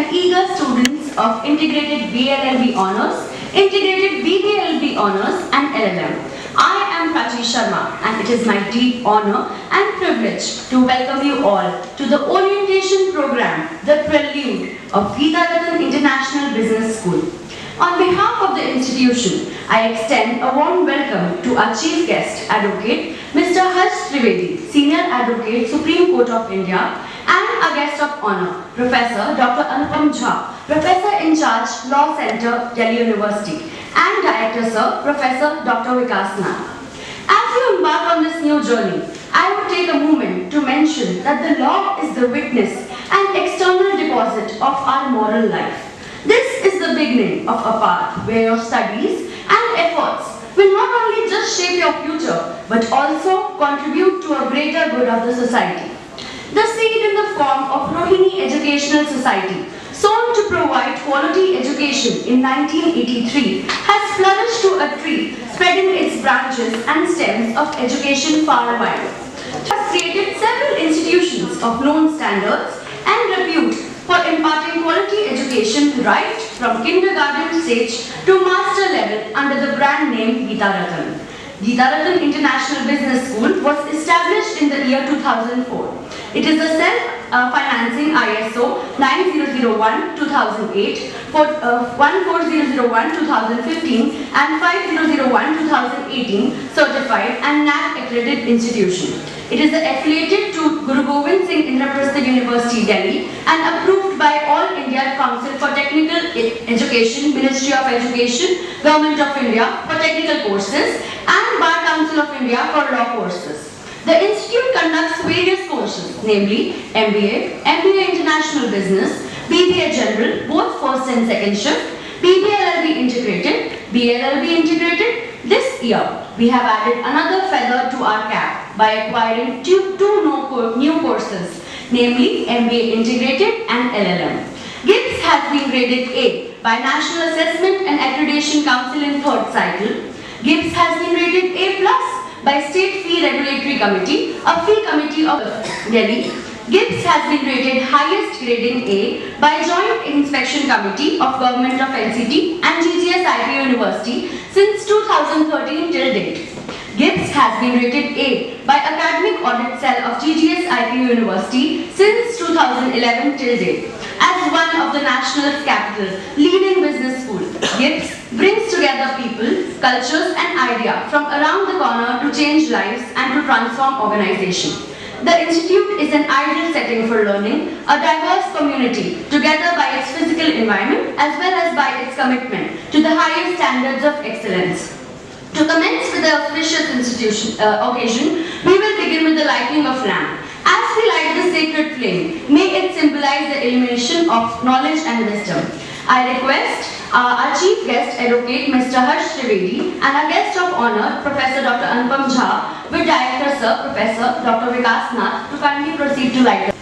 and eager students of Integrated BLLB Honours, Integrated BBLB Honours and LLM. I am Prachi Sharma and it is my deep honour and privilege to welcome you all to the orientation program, The Prelude of Geetharathan International Business School. On behalf of the institution, I extend a warm welcome to our chief guest, Advocate Mr. Harsh Trivedi, Senior Advocate, Supreme Court of India, and a guest of honour, Professor Dr. Anupam Jha, Professor in Charge, Law Center, Delhi University, and Director Sir, Professor Dr. Vikas Nath. As you embark on this new journey, I would take a moment to mention that the law is the witness and external deposit of our moral life. This is the beginning of a path where your studies and efforts will not only just shape your future, but also contribute to a greater good of the society. The seed in the form of Rohini Educational Society, sown to provide quality education in 1983, has flourished to a tree, spreading its branches and stems of education far and wide. It has created several institutions of known standards and repute for imparting quality education right from kindergarten stage to master level under the brand name Geetharathan. Geetharathan International Business School was established in the year 2004. It is a self-financing ISO 9001-2008, 14001-2015 and 5001-2018 certified and NAAC accredited institution. It is affiliated to Guru Gobind Singh Indraprastha University, Delhi and approved by All India Council for Technical Education, Ministry of Education, Government of India for technical courses and Bar Council of India for law courses. The institute conducts various courses, namely MBA, MBA International Business, BBA General, both first and second shift, BBLLB Integrated, BLLB Integrated. This year, we have added another feather to our cap by acquiring two new courses, namely MBA Integrated and LLM. GIBS has been graded A by National Assessment and Accreditation Council in third cycle. GIBS has been rated A+ by State Fee Regulatory Committee, a fee committee of Delhi. GIBS has been rated highest grading A by Joint Inspection Committee of Government of NCT and GGS IPU University since 2013 till date. GIBS has been rated A by Academic Audit Cell of GGS IPU University since 2011 till date. As one of the national's capital leading business school, GIBS brings together people, cultures and ideas from around the corner to change lives and to transform organization. The institute is an ideal setting for learning, a diverse community together by its physical environment as well as by its commitment to the highest standards of excellence. To commence with the auspicious occasion, we will begin with the lighting of lamp. As we light the sacred flame, may it symbolize the illumination of knowledge and wisdom. I request our chief guest, Advocate Mr. Harsh Trivedi, and our guest of honor, Professor Dr. Anupam Jha, with Director Sir, Professor Dr. Vikas Nath, to kindly proceed to light the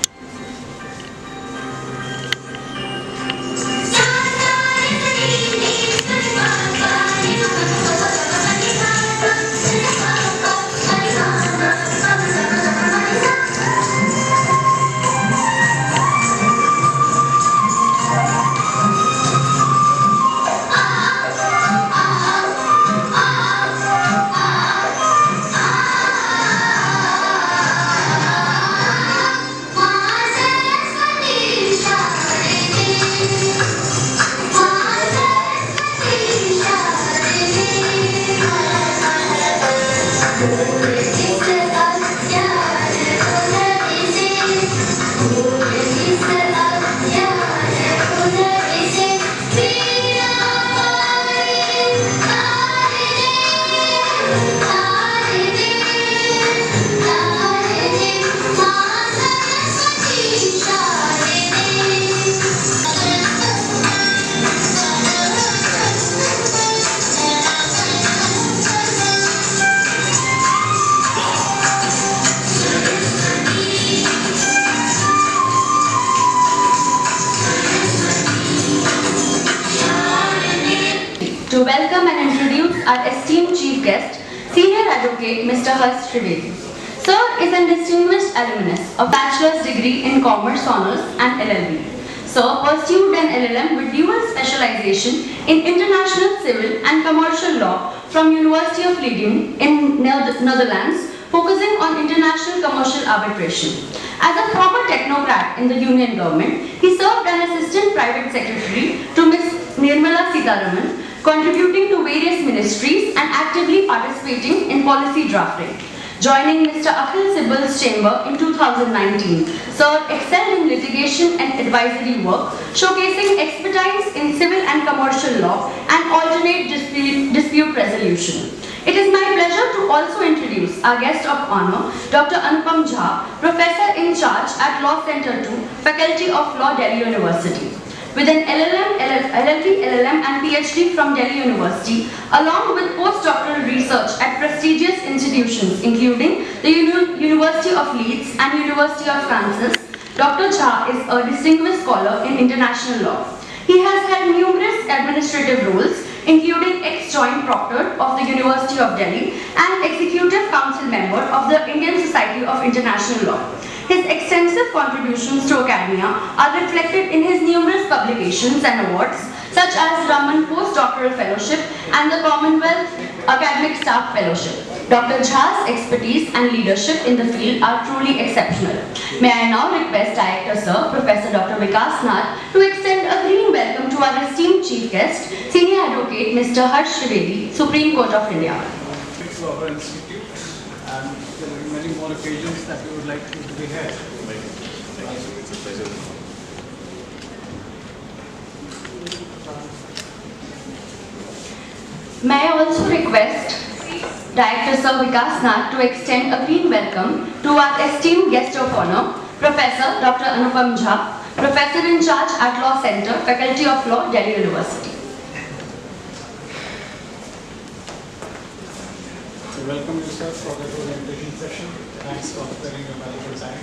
to welcome and introduce our esteemed chief guest, Senior Advocate Mr. Harsh Trivedi. Sir is a distinguished alumnus of Bachelor's degree in Commerce Honours and LLB. Sir pursued an LLM with dual specialization in international civil and commercial law from University of Leiden in Netherlands, focusing on international commercial arbitration. As a former technocrat in the Union government, he served as assistant private secretary to Ms. Nirmala Sitharaman, contributing to various ministries and actively participating in policy drafting. Joining Mr. Akhil Sibbal's chamber in 2019, Sir excelled in litigation and advisory work, showcasing expertise in civil and commercial law and alternate dispute resolution. It is my pleasure to also introduce our guest of honor, Dr. Anupam Jha, Professor in charge at Law Center 2, Faculty of Law, Delhi University. With an LLB, LLM and PhD from Delhi University, along with postdoctoral research at prestigious institutions including the University of Leeds and University of Kansas, Dr. Jha is a distinguished scholar in international law. He has held numerous administrative roles, including ex-joint proctor of the University of Delhi and executive council member of the Indian Society of International Law. His extensive contributions to academia are reflected in his numerous publications and awards, such as Raman Postdoctoral Fellowship and the Commonwealth Academic Staff Fellowship. Dr. Jha's expertise and leadership in the field are truly exceptional. May I now request Director Sir, Professor Dr. Vikas Nath, to extend a green welcome to our esteemed Chief Guest, Senior Advocate Mr. Harsh Trivedi, Supreme Court of India. To our institute, and there are many more occasions that we would like to be here. It's a pleasure. May I also request Director Sir Vikas Nath to extend a green welcome to our esteemed guest of honor, Professor Dr. Anupam Jha, Professor in charge at Law Center, Faculty of Law, Delhi University. So welcome you sir for the presentation session. Thanks for sparing your valuable time.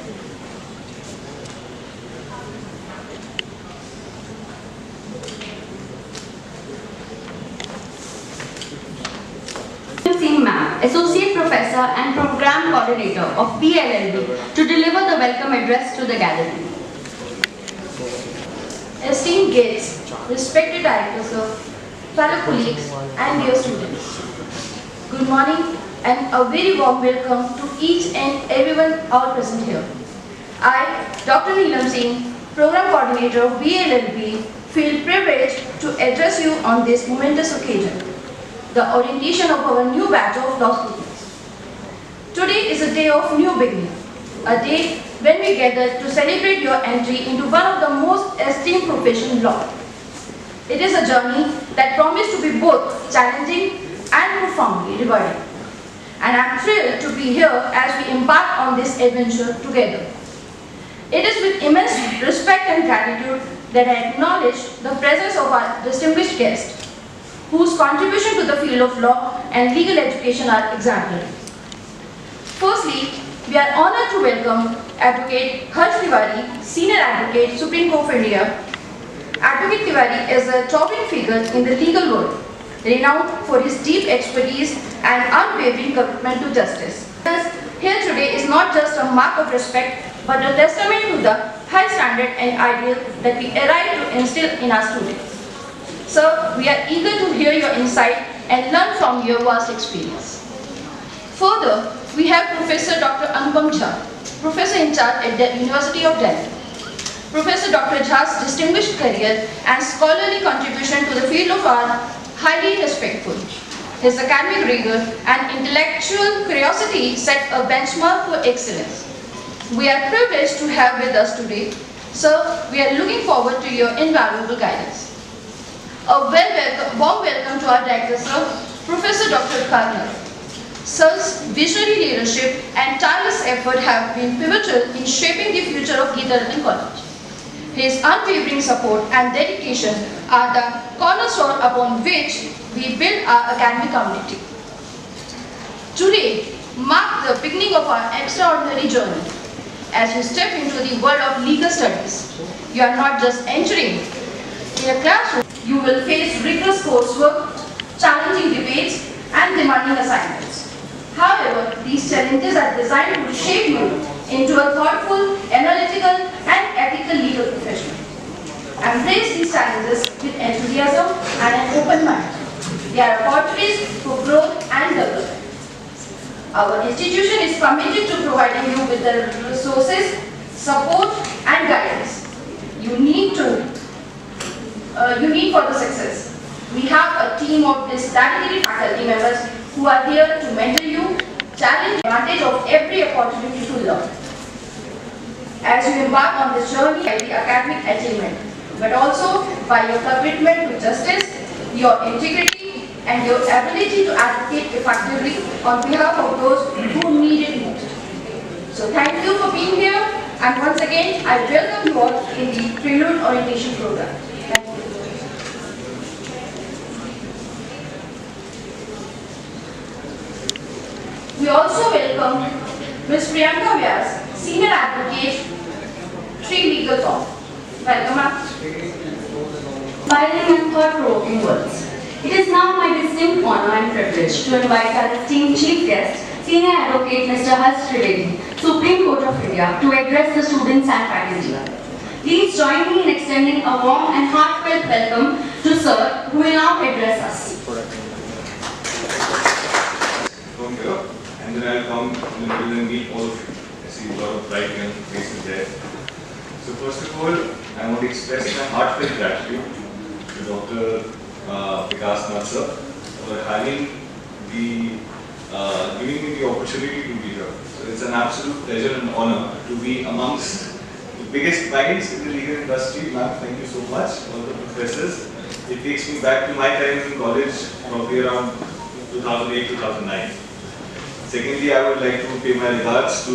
Singh Ma'am, Associate Professor and Program Coordinator of PLLB, to deliver the welcome address to the gathering. Esteemed guests, respected director sir, fellow colleagues and dear students. Good morning and a very warm welcome to each and everyone all present here. I, Dr. Neelam Singh, Program Coordinator of BLLB, feel privileged to address you on this momentous occasion, the orientation of our new batch of law students. Today is a day of new beginning, a day when we gather to celebrate your entry into one of the most esteemed professions, law. It is a journey that promises to be both challenging and profoundly rewarding. And I am thrilled to be here as we embark on this adventure together. It is with immense respect and gratitude that I acknowledge the presence of our distinguished guest, whose contribution to the field of law and legal education are exemplary. Firstly, we are honored to welcome Advocate Harsh Tiwari, Senior Advocate, Supreme Court of India. Advocate Tiwari is a towering figure in the legal world, renowned for his deep expertise and unwavering commitment to justice. Thus, here today is not just a mark of respect, but a testament to the high standard and ideal that we arrive to instill in our students. Sir, we are eager to hear your insight and learn from your vast experience. Further, we have Professor Dr. Anupam Jha, Professor in charge at the University of Delhi. Professor Dr. Jha's distinguished career and scholarly contribution to the field of law are highly respectful. His academic rigor and intellectual curiosity set a benchmark for excellence. We are privileged to have with us today. Sir, we are looking forward to your invaluable guidance. A warm welcome to our director, sir, Professor Dr. Karnal. Sir's visionary leadership and tireless effort have been pivotal in shaping the future of Geeta College. His unwavering support and dedication are the cornerstone upon which we build our academic community. Today marks the beginning of our extraordinary journey. As you step into the world of legal studies, you are not just entering in a classroom. You will face rigorous coursework, challenging debates, and demanding assignments. However, these challenges are designed to shape you into a thoughtful, analytical, and ethical legal professional. embrace these challenges with enthusiasm and an open mind. They are opportunities for growth and development. Our institution is committed to providing you with the resources, support and guidance you need for the success. We have a team of these dedicated faculty members who are here to mentor you, challenge the advantage of every opportunity to learn. As you embark on this journey by the academic achievement, but also by your commitment to justice, your integrity, and your ability to advocate effectively on behalf of those who need it most. So thank you for being here, and once again, I welcome you all in the Prelude Orientation Program. Thank you. We also welcome Ms. Priyanka Vyas, Senior Advocate, Tree Legal Firm. Welcome, ma'am. Smiling and thought-provoking words. It is now my distinct honor and privilege to invite our esteemed chief guest, Senior Advocate Mr. Harsh Trivedi, Supreme Court of India, to address the students and faculty. Please join me in extending a warm and heartfelt welcome to Sir, who will now address us. From here, and then I'll come in the middle and meet all of you. I see a lot of bright young faces there. So first of all, I want to express my heartfelt gratitude to Dr. Vikas Nath sir for giving me the opportunity to be here. So it's an absolute pleasure and honor to be amongst the biggest minds in the legal industry. Ma'am, thank you so much, all the professors. It takes me back to my time in college, probably around 2008-2009. Secondly, I would like to pay my regards to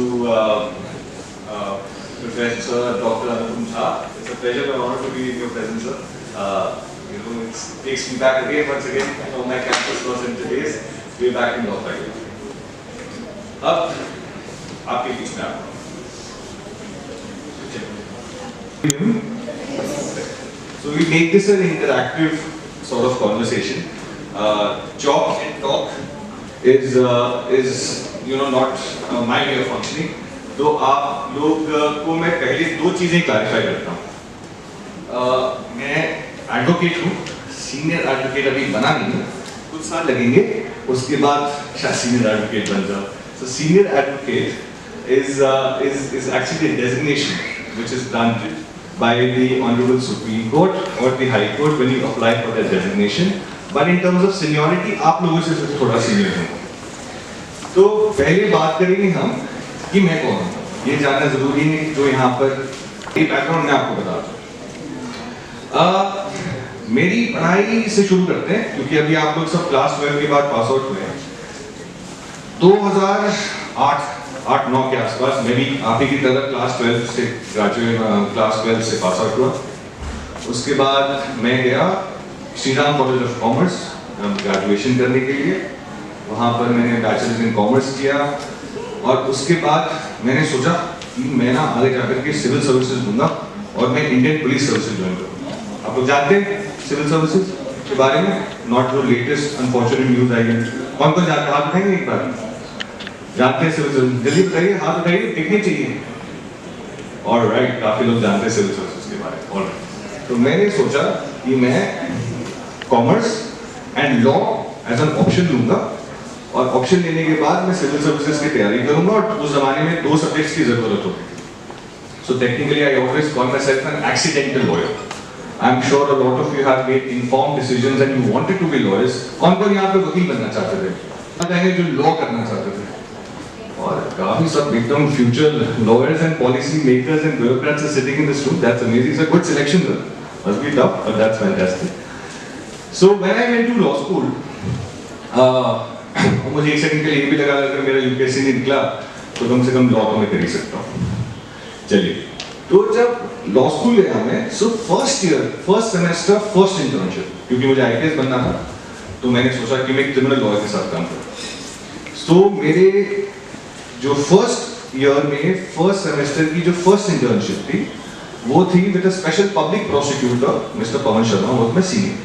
Professor Dr. Anupam Jha. It's a pleasure and honor to be in your presence, sir. It takes me back again, once again, from my campus was in today's, way back in Law Faculty. Up, आपके बीच में आपको. So we make this an interactive sort of conversation. Chalk and talk is not my way of functioning. तो आप लोग को मैं पहले दो चीजें क्लैरिफाई करता हूँ. मैं एडवोकेट हूँ, सीनियर एडवोकेट अभी बना नहीं हूँ, कुछ साल लगेंगे, उसके बाद शायद सीनियर एडवोकेट बन जाओ. So senior advocate is actually a designation which is granted by the Honorable Supreme Court or the High Court when you apply for that designation. But in terms of seniority, आप लोगों से थोड़ा senior हूँ. तो पहले बात करेंगे हम कि मैं कौन हूँ. ये जानना जरूरी है जो यहाँ पर ये बैकग्राउंड मैं आपको बता दूँ. मेरी पढ़ाई से शुरू करते हैं क्योंकि अभी आप लोग सब क्लास 12 के बाद पास आउट हुए हैं. 2008-9 के आसपास मैं भी आप ही की तरह क्लास 12 से पास आउट हुआ. उसके बाद मैं गया Shri Ram college of commerce graduation करने के लिए. वहाँ पर मैंने बैचलर्स इन कॉमर्स किया और उसके बाद मैंने सोचा कि मैं ना आगे जाकर के सिविल सर्विसेज दूंगा और मैं इंडियन पुलिस सर्विसेज ज्वाइन करूँगा. आप लोग जानते हैं सिविल सर्विसेज के बारे में? नॉट जो लेटेस्ट अनफॉर्चुनेट न्यूज आई है. कौन कौन जानते हैं? हाथ उठाएंगे एक बार. जानते हैं सिविल सर्विसेज? जल्दी बताइए, हाथ उठाइए, दिखनी चाहिए. ऑलराइट, काफी लोग जानते हैं सिविल सर्विसेज के बारे में. ऑलराइट, तो मैंने सोचा कि मैं commerce and law as an option लूंगा और ऑप्शन लेने के बाद मैं सिविल सर्विसेज की तैयारी करूंगा. और उस जमाने में 2 सब्जेक्ट्स की जरूरत होती थी. So technically I always call myself an accidental lawyer. I am sure a lot of you have made informed decisions and you wanted to be lawyers. कौन कौन यहाँ पे वकील बनना चाहते थे? बताएंगे जो लॉ करना चाहते थे. और काफी सब एकदम future lawyers and policy makers and bureaucrats are sitting in this room. That's amazing. It's a good selection. Must be tough but that's fantastic. So when I went to law school मुझे एक second के लिए भी लगा अगर मेरा UPSC नहीं निकला तो कम से कम लॉ तो मैं कर ही सकता हूँ. चलिए, तो जब लॉ स्कूल गया मैं, so first semester first internship, क्योंकि मुझे आईपीएस बनना था तो मैंने सोचा कि मैं क्रिमिनल लॉ के साथ काम करूँ. सो मेरे जो फर्स्ट ईयर में फर्स्ट सेमेस्टर की जो फर्स्ट इंटर्नशिप थी वो थी with a special public prosecutor mister Pawan Sharma was my senior.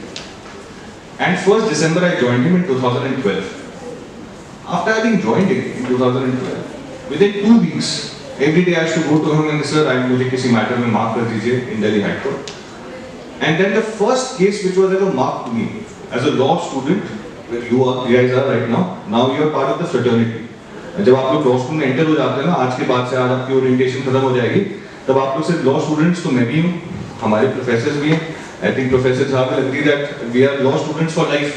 And 1st December I joined him in 2012. After having joined him in 2012, within 2 weeks, every day I used to go to him and sir, मुझे किसी matter में माफ कर दीजिए in Delhi High Court. And then the first case which was ever marked to me as a law student, where you guys are right now you are part of the fraternity. जब आप लोग law school में enter हो जाते हैं ना, आज के बाद से आज आपकी ओरिएंटेशन खत्म हो जाएगी, तब आप लोग सिर्फ लॉ स्टूडेंट्स, तो मैं भी हूँ, हमारे प्रोफेसर्स भी हैं. आई थिंक प्रोफेसर साहब will agree that we are law students for life.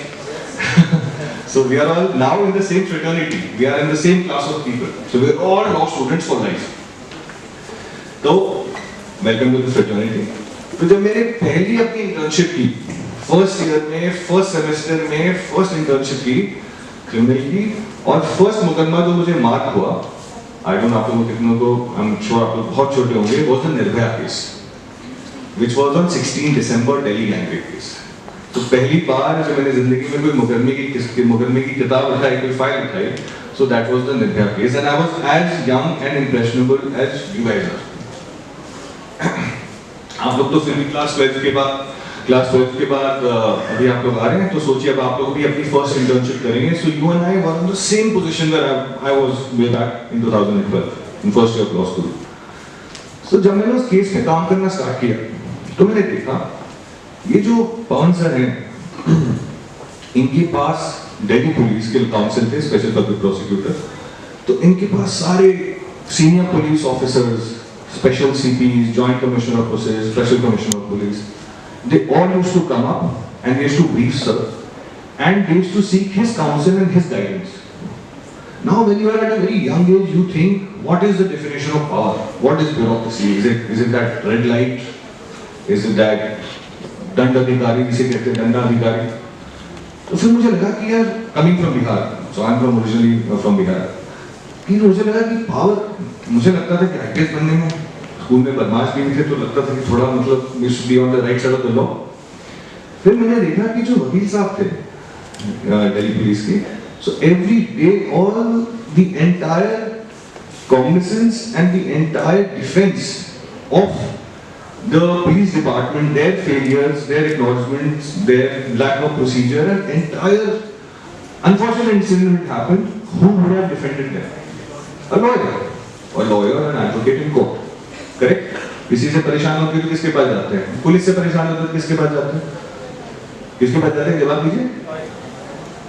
So we are all now in the same fraternity. We are in the same class of people. So we are all law students for life. तो welcome to the fraternity. तो जब मैंने पहली अपनी internship की, first year में, first semester में, first internship की क्रिमिनल की, और फर्स्ट मुकदमा जो मुझे मार्क हुआ, आई डोंट नो आप लोगों कितनों को, आई एम श्योर आप लोग बहुत छोटे होंगे, was the Nirbhaya case, which was on 16 December Delhi gang rape case. तो पहली बार जब मैंने जिंदगी में कोई मुकदमे की किताब उठाई, कोई फाइल उठाई, so that was the Nirbhaya case, and I was as young and impressionable as you guys are. आप लोग तो फिर भी क्लास 12 के बाद अभी आप लोग आ रहे हैं, तो सोचिए अब आप लोग भी अपनी फर्स्ट इंटर्नशिप करेंगे. So you and I were in the same position where I was way back in 2012 in first year of law school. So जब मैंने उस केस में काम करना स्टार्ट किया, तो मैंने देखा ये जो पवन सर हैं, इनके पास दिल्ली पुलिस के काउंसिल थे, स्पेशल पब्लिक प्रोसिक्यूटर, तो इनके पास सारे senior police officers, special CPs, joint commissioner of police, special commissioner of police, they all used to come up and they used to brief sir, and they used to seek his counsel and his guidance. Now when you are at a very young age, you think, what is the definition of power? What is bureaucracy? Is it that red light? Is it that दंडाधिकारी जिसे कहते हैं, दंडाधिकारी? तो फिर मुझे लगा कि यार, coming from Bihar, so I am from originally from Bihar, कि मुझे लगा कि पावर, मुझे लगता था कि आईपीएस बनने में, स्कूल में बदमाश भी थे, तो लगता था कि थोड़ा मतलब we should be on the right side of the law. फिर मैंने देखा कि जो वकील साहब थे दिल्ली पुलिस के, so every day all the entire cognisance and the entire defence of the police department, their failures, their acknowledgements, their lack of procedure, and entire unfortunate incident happened, who would have defended them? A lawyer, an advocate in court. Correct? किसी से परेशान होकर तो किसके पास जाते हैं? Police से परेशान होकर तो किसके पास जाते हैं? किसके पास जाते हैं? जवाब दीजिए.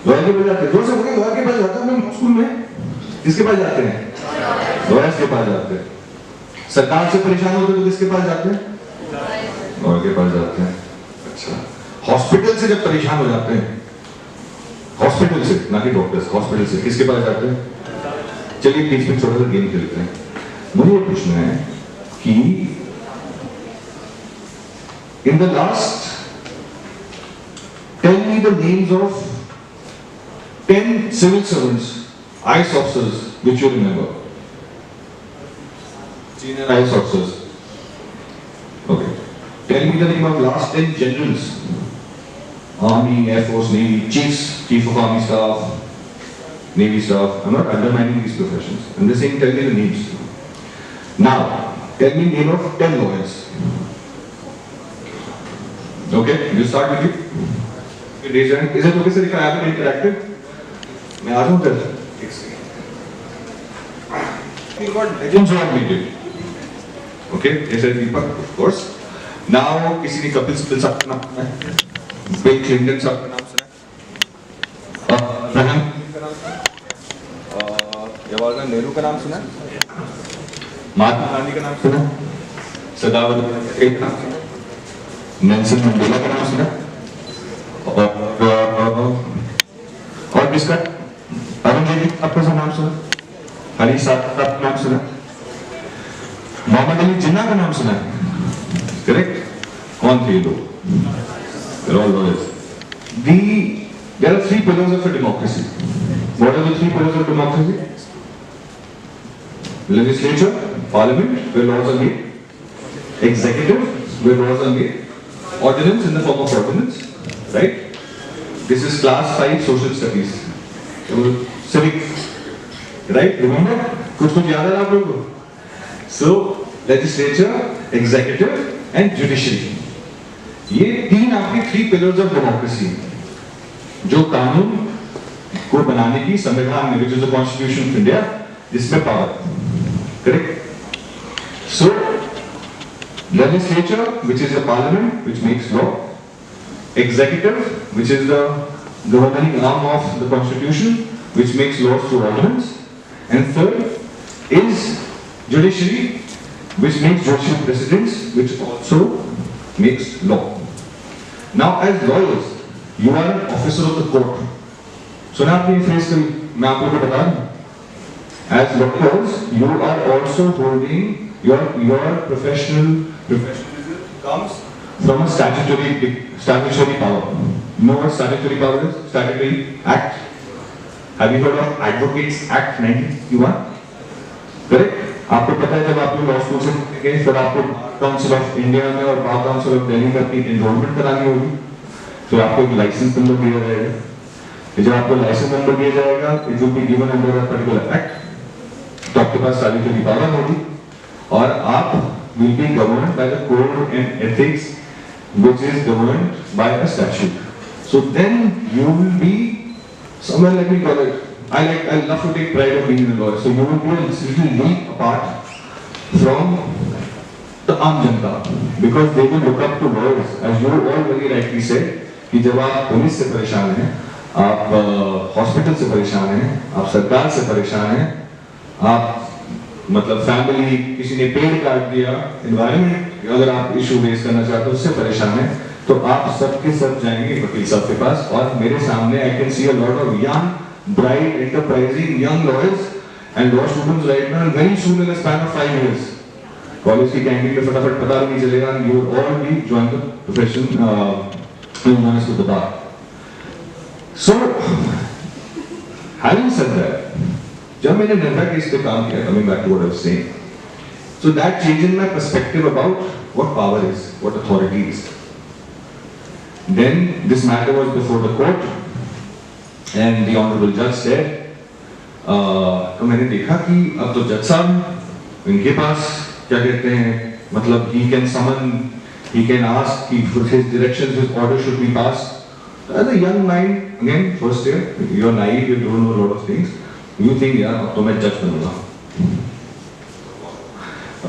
लॉयर के पास जाते हैं. जोर से बोलिए, लॉयर के पास जाते हैं. हम स्कूल में किसके पास जाते हैं? लॉयर्स के पास जाते हैं. सरकार से परेशान होकर तो किसके पास जाते हैं? लॉयर के पास जाते हैं. अच्छा, हॉस्पिटल से जब परेशान हो जाते हैं, हॉस्पिटल से, ना कि डॉक्टर्स, हॉस्पिटल से किसके पास जाते हैं? चलिए बीच में छोटा सा गेम खेलते हैं. मुझे ये पूछना है कि in the last, tell me the names of 10 civil servants, IAS officers which you remember. Senior IAS officers. Okay. Tell me the name of last 10 generals. Army, Air Force, Navy, chiefs, Chief of Army Staff, Navy Staff. I'm not undermining these professions. I'm just saying, tell me the names. Now, tell me the name of 10 lawyers. Okay, you start with you. Raise your hand. Is it okay, sir, if I have it interactive? मैं आ रहा हूँ sir. We got legends who have made it. Okay, yes, Deepak, of course. Now, किसी ने कपिल सिब्बल साहब का नाम सुना है? बिल क्लिंटन साहब का नाम सुना है? अब्राहम का नाम सुना है? जवाहरलाल नेहरू का नाम सुना है? महात्मा गांधी का नाम सुना है? सरदार वल्लभ भाई पटेल का नाम सुना है? नेल्सन मंडेला का नाम सुना है? और किसका? अरुण जेटली आपका नाम सुना? हरी साहब का नाम सुना? मोहम्मद अली जिन्ना का नाम सुना है? करेक्ट? कौन थे ये लोग? They're all lawyers. There are 3 pillars of a democracy. What are the 3 pillars of democracy? Legislature, parliament, where laws are made. Executive, where laws are made. Ordinance in the form of ordinance, right? This is class 5 social studies. Civic, right? Remember? कुछ याद है आप लोगों को? So, legislature, executive, and judiciary. ये 3 आपके 3 pillars of democracy, जो कानून को बनाने की संविधान में, which is the Constitution of India, जिसमें power, correct? So, Legislature, which is the parliament, which makes law. Executive, which is the governing arm of the constitution, which makes laws through ordinance. And third is judiciary, which makes judicial precedents, which also makes law. Now, as lawyers, you are an officer of the court. सुना आपने phrase कभी? मैं आपको तो बता दूं. As lawyers, you are also holding your professionalism comes from a statutory power. You know what statutory power is? Statutory Act. Have you heard of Advocates Act 1961? Correct? आपको पता है जब आप लॉ स्कूल से गए फिर आपको काउंसिल ऑफ इंडिया में और बार काउंसिल ऑफ दिल्ली में अपनी एनरोलमेंट करानी होगी, फिर आपको एक लाइसेंस नंबर दिया जाएगा. जब आपको लाइसेंस नंबर दिया जाएगा, it will be given under a particular act, तो आपके पास स्टैट्यूटरी पावर होगी और आप will be governed by the code and ethics which is governed by a statute. So then you will be somewhere, let me call it, I love to take pride of being a lawyer. So you will be a little leap apart from the आम जनता, because they will look up to lawyers, as you all very rightly said, कि जब आप police से परेशान हैं, आप hospital से परेशान हैं, आप सरकार से परेशान हैं, आप मतलब फैमिली, किसी ने पेड़ काट दिया, एनवायरनमेंट अगर आप इशू रेज करना चाहते हो उससे परेशान हैं, तो आप सबके सब जाएंगे वकील साहब के पास. और मेरे सामने I can see a lot of young bright, enterprising, young lawyers and law students right now, and very soon in a span of 5 years, college की कैंटीन में फटाफट पता भी नहीं चलेगा, you will all be join the profession, known as the bar. So, having said that, जब मैंने Nirbhaya case पे काम किया, coming back to what I was saying, so that changed my perspective about what power is, what authority is. Then this matter was before the court. And the honorable judge said, तो मैंने देखा कि अब तो जज साहब इनके पास क्या कहते हैं, मतलब he can summon, he can ask कि his directions, his order should be passed. As a young mind, again first year, you are naive, you don't know a lot of things. You think यार अब तो मैं जज बनूंगा.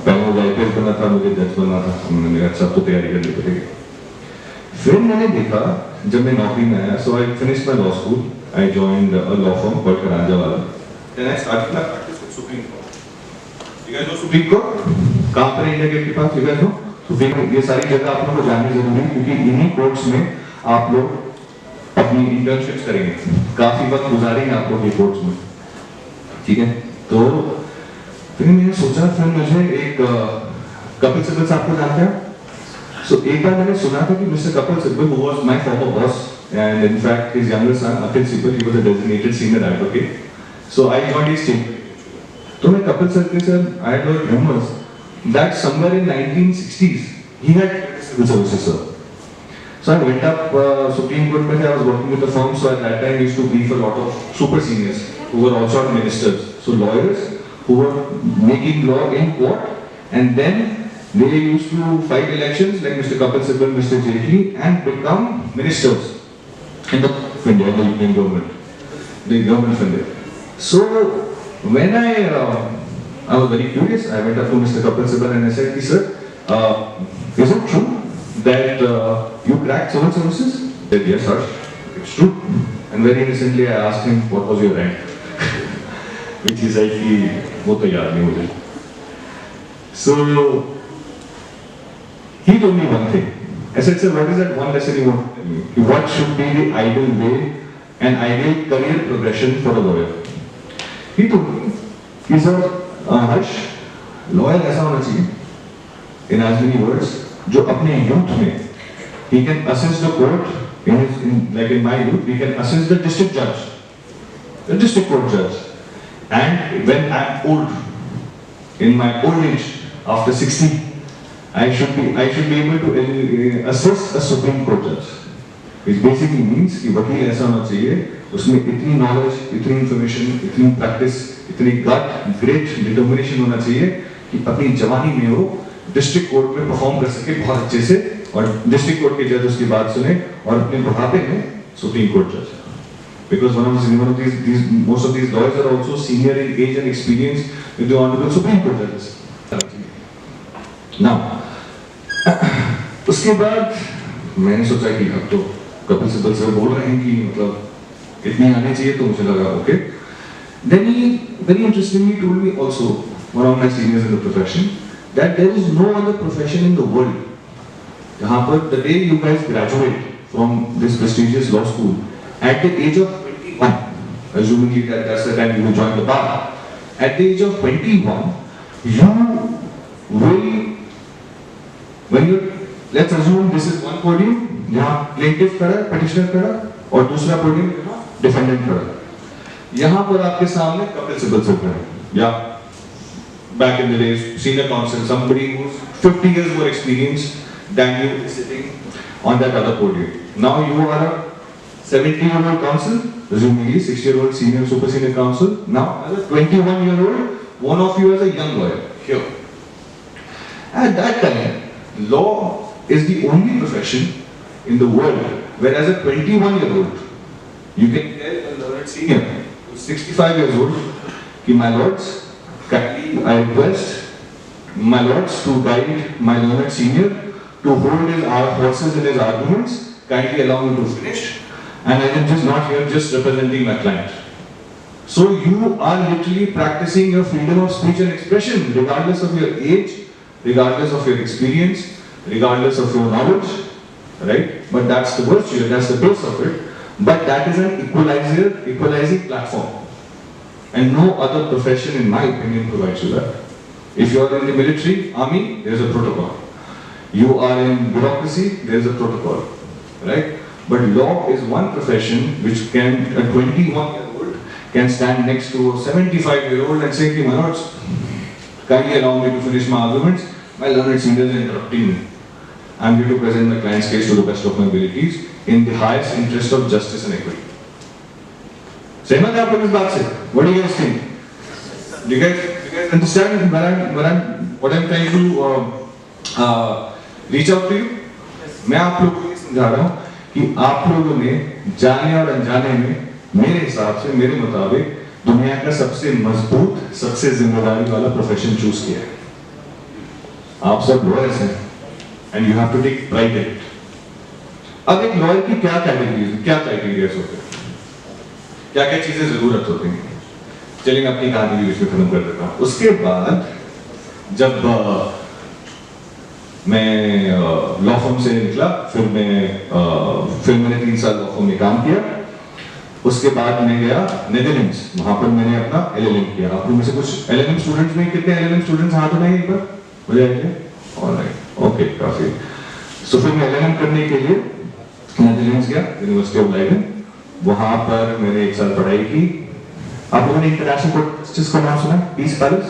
पहले मुझे IPS बनना था, मुझे जज बनना था, मैंने अच्छा अब तो तैयारी करनी पड़ेगी. फिर मैंने देखा जब मैं नौकरी में आया, so I finished my law school. I joined a law firm called Karanjawala. Then I started my practice with Supreme Court. You guys know Supreme Court? कहाँ पर इंडिया गेट के पास? You guys know? Supreme Court. ये सारी जगह आप लोगों को जाननी जरूरी है क्योंकि इन्हीं कोर्ट्स में आप लोग अपनी इंटर्नशिप्स करेंगे. काफी वक्त गुजारेंगे आप लोग ये कोर्ट्स में. ठीक है? तो फिर मैंने सोचा, फिर मुझे एक कपिल सिब्बल साहब को जानते हैं? So एक बार मैंने सुना था कि Mr. Kapil Sibal, who was my former boss, and in fact his younger son Akhil Sibal, he was a designated senior advocate. So I joined his team. तो मैं कपिल सर के sir, I had heard rumors that somewhere in 1960s he had civil services, sir. So I went up Supreme Court में, I was working with the firm, so at that time I used to brief a lot of super seniors who were also ministers. So lawyers who were making law in court, and then they used to fight elections like Mr. Kapil Sibal, Mr. Jaitley, and become ministers in the India, the Union government, the government of India. So when I was very curious, I went up to Mr. Kapil Sibal and I said, "Sir, is it true that you cracked civil services?" He said, "Yes, sir, it's true." And very innocently I asked him, "What was your rank?" Which is like, वो तो याद नहीं मुझे. So he told me one thing. I said, "Sir, what is that one lesson you want to tell me? What should be the ideal way and ideal career progression for a lawyer?" He told me, he said, "Harsh, lawyer ऐसा होना चाहिए, in as many words, जो अपने youth में, he can assist the court, like in my youth, he can assist the district judge, the district court judge. And when I'm old, in my old age, after 60, I should be able to assist a Supreme Court judge." Which basically means कि वकील ऐसा होना चाहिए, उसमें इतनी knowledge, इतनी information, इतनी practice, इतनी gut, great determination होना चाहिए कि अपनी जवानी में वो district court में perform कर सके बहुत अच्छे से, और district court के judge उसकी बात सुने और अपने बुढ़ापे में Supreme Court judge. Because most of these lawyers are also senior in age and experience with the honorable Supreme Court judges. Now, उसके बाद मैंने सोचा कि अब तो कपिल सिब्बल सर बोल रहे हैं कि मतलब इतनी आने चाहिए, तो मुझे लगा okay. Then he very interestingly told me also, one of my seniors in the profession, that there is no other profession in the world जहाँ पर the day you guys graduate from this prestigious law school at the age of 21, assuming that that's the time you will join the bar, at the age of 21, you will, when you, let's assume this is one podium जहाँ plaintiff खड़ा है, petitioner खड़ा है, और दूसरा podium जहाँ defendant खड़ा है. यहाँ पर आपके सामने कपिल सिब्बल सर खड़े हैं, या back in the days senior counsel, somebody who's 50 years more experienced than you is sitting on that other podium. Now you are a 70-year-old counsel, presumably 60-year-old senior, super senior counsel. Now as a 21-year-old, one of you is a young lawyer here. At that time, law is the only profession in the world where as a 21-year-old, you can tell a learned senior who's 65 years old, कि my lords, kindly I request my lords to guide my learned senior to hold his horses in his arguments, kindly allow me to finish, and I am just not here just representing my client. So you are literally practicing your freedom of speech and expression, regardless of your age, regardless of your experience, regardless of your knowledge, right? But that's the virtue, that's the base of it. But that is an equalizing platform. And no other profession, in my opinion, provides you that. If you are in the military, army, there is a protocol. You are in bureaucracy, there is a protocol, right? But law is one profession which can, a 21-year-old can stand next to a 75-year-old and say, my lords, kindly allow me to finish my arguments. My learned seniors are interrupting me. I am here to present my client's case to the best of my abilities in the highest interest of justice and equity. सहमत है आप लोग इस बात से? What do you guys think? Do you guys understand what I'm trying to reach out to you? मैं आप लोगों को ये समझा रहा हूँ कि आप लोगों ने जाने और अनजाने में मेरे हिसाब से, मेरे मुताबिक दुनिया का सबसे मजबूत, सबसे जिम्मेदारी वाला प्रोफेशन चूज किया है. आप सब लॉयर्स हैं and you have to take pride in it. अब एक लॉयर की क्या कैटेगरीज, क्या क्राइटेरिया होते हैं, क्या क्या चीजें जरूरत होती हैं, चलिए मैं अपनी कहानी भी इसमें खत्म कर देता हूँ. उसके बाद जब मैं लॉ फर्म से निकला, फिर मैंने 3 साल लॉ फर्म में काम किया. उसके बाद मैं गया नेदरलैंड्स, वहां पर मैंने अपना एलएलएम किया. आप लोग में से कुछ एलएलएम स्टूडेंट्स में, कितने एलएलएम स्टूडेंट्स हाथ उठाएं एक बार, हो जाएंगे? ऑलराइट, ओके, काफी. सो फिर मैं एलएलएम करने के लिए नेदरलैंड्स गया, यूनिवर्सिटी ऑफ लाइडन. वहां पर मैंने 1 साल पढ़ाई की. आप लोगों ने इंटरनेशनल कोर्ट ऑफ जस्टिस का नाम सुना, peace palace?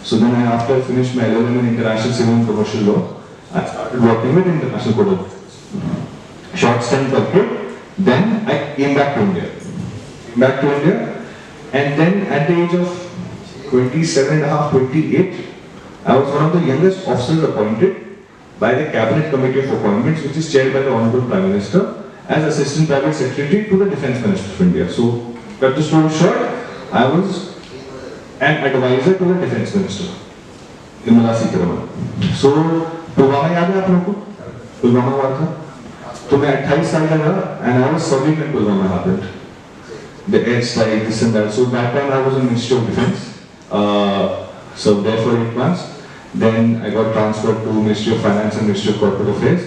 So then after finish my LLM in international civil and commercial law, I started working with International Court of Justice. Short stint करके, then I came back to India. And then at the age of 27 and a half, 28, I was one of the youngest officers appointed by the Cabinet Committee of Appointments, which is chaired by the Honorable Prime Minister, as Assistant Private Secretary to the Defence Minister of India. So, cut the story short, I was an advisor to the Defence Minister, Nirmala Sitharaman. So, Pulwama याद है आप लोगों को? पुलवामा हुआ था, तो मैं 28 साल का था, and I was serving when Pulwama happened. The airstrike, this and that. So that time I was in Ministry of Defence, served there for 8 months. Then I got transferred to Ministry of Finance and Ministry of Corporate Affairs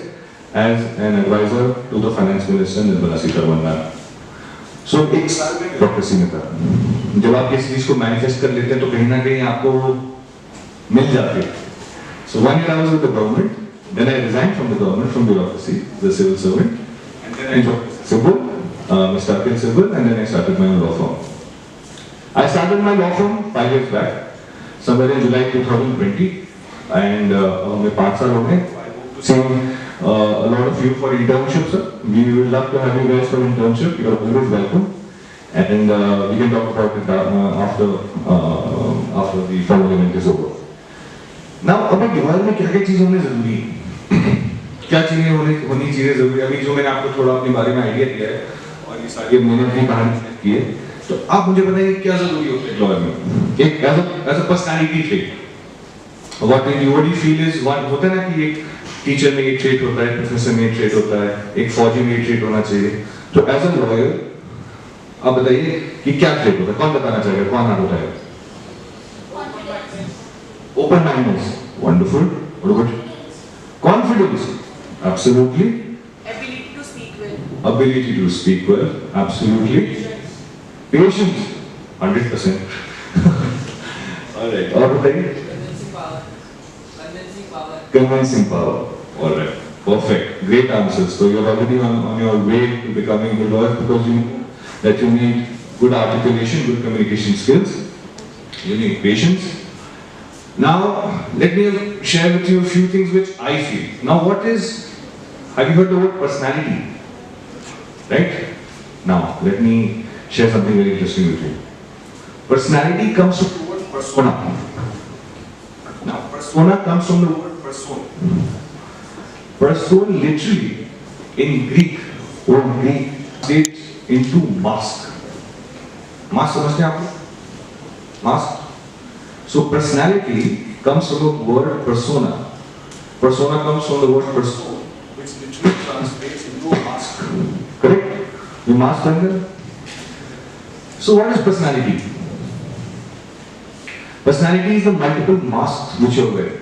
as an advisor to the Finance Minister Nirmala Sitharaman. So 1 साल में bureaucracy में था. जब आप किसी चीज को manifest कर लेते हैं तो कहीं ना कहीं आपको मिल जाती है. So 1 year I was with the government, then I resigned from the government, from bureaucracy, the civil servant, and then I joined Civil, Mr. Akil Civil, and then I started my own law firm. I started my law firm 5 years back, somewhere in July 2020, and मैं 5 साल हो गए. I hope to see a lot of you for internship, sir. We would love to have you guys for internship. You are always welcome, and we can talk about it after the formal event is over. Now, अब एक lawyer में क्या-क्या चीज़ होनी जरूरी है? क्या चीज़ें होनी चीज़ें जरूरी है? अभी जो मैंने आपको थोड़ा अपने बारे में आइडिया दिया है और ये सारी मैंने अपनी कहानी की है, तो आप मुझे बताइए क्या जरूरी होता है लॉयर में? एक as a personality trait. What do you feel is one होता है ना कि एक टीचर में ये ट्रेट होता है, प्रोफेसर में ये ट्रेट होता है, एक फौजी में ये ट्रेट होना चाहिए। तो एज अ लॉयर आप बताइए कि क्या ट्रेट होता है, कौन बताना चाहेगा, कौन हाथ उठाएगा? Open mindness, wonderful, good. Confidence, absolutely. Ability to speak well. Ability to speak well, absolutely. Patience, 100%. Alright, और बताइए? Convincing power. Convincing power. Convincing power. Alright, perfect. Great answers. So you're already on your way to becoming a lawyer because you know that you need good articulation, good communication skills. You need patience. Now, let me share with you a few things which I feel. Now, have you heard the word personality? Right? Now, let me share something very interesting with you. Personality comes from the word persona. Now, persona comes from the word person. Person literally, in Greek, translates into mask. Mask समझते हैं आप लोग? Mask. So personality comes from the word persona. Persona comes from the word person, which literally translates into a mask. Correct? The mask under. So what is personality? Personality is the multiple masks which you wear.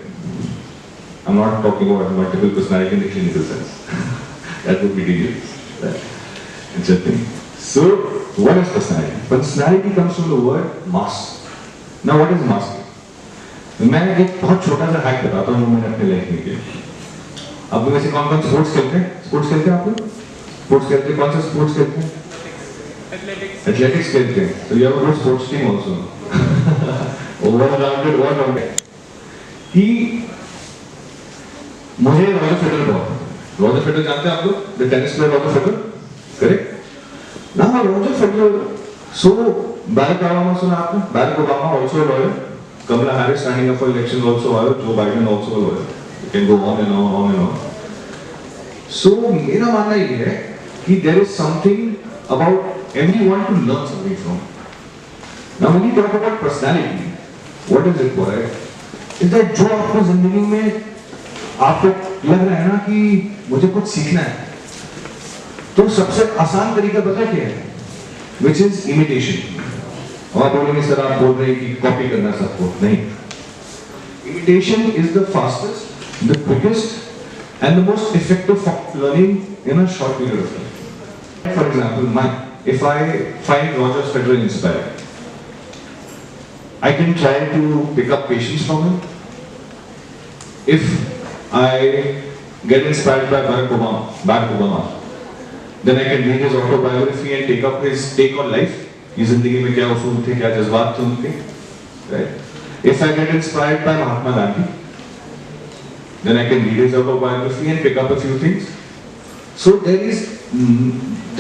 I'm not talking about multiple personality in the clinical sense. That would be dangerous. It's a thing. So what is personality? Personality comes from the word mask. Now what is mask? मैं एक बहुत छोटा सा hack बताता हूँ मैंने अपने life में किया। आप लोग ऐसे कौन-कौन स्पोर्ट्स खेलते हैं? स्पोर्ट्स खेलते हैं आप लोग? स्पोर्ट्स खेलते हैं? कौन सा स्पोर्ट्स खेलते हैं? एथलेटिक्स खेलते हैं। So you have a good sports team also. Well-rounded. कि मुझे रॉजर फेडरर बहुत। रॉजर फेडरर जानते हैं आप लोग? The tennis player Roger Federer, correct? Now Roger Federer, so Barack Obama सुना आपने? Barack Obama also a lawyer. Kamala Harris standing up for elections also a lawyer. Joe Biden also a lawyer. You can go on and on and on. So मेरा मानना ये है कि there is something about everyone to learn something from. Now when you talk about personality, what is required is that जो आपको जिंदगी में आपको लग रहा है ना कि मुझे कुछ सीखना है, तो सबसे आसान तरीका पता क्या है? Which is imitation. और आप बोलेंगे सर आप बोल रहे हैं कि कॉपी करना सबको, नहीं। Imitation is the fastest, the quickest, and the most effective form of learning in a short period of time. For example, if I find Roger Federer inspiring, I can try to pick up patience from him. If I get inspired by Barack Obama, then I can read his autobiography and take up his take on life. कि जिंदगी में क्या उसूल थे, क्या जज्बात थे उनके, right? If I get inspired by Mahatma Gandhi, then I can read his autobiography and pick up a few things. So there is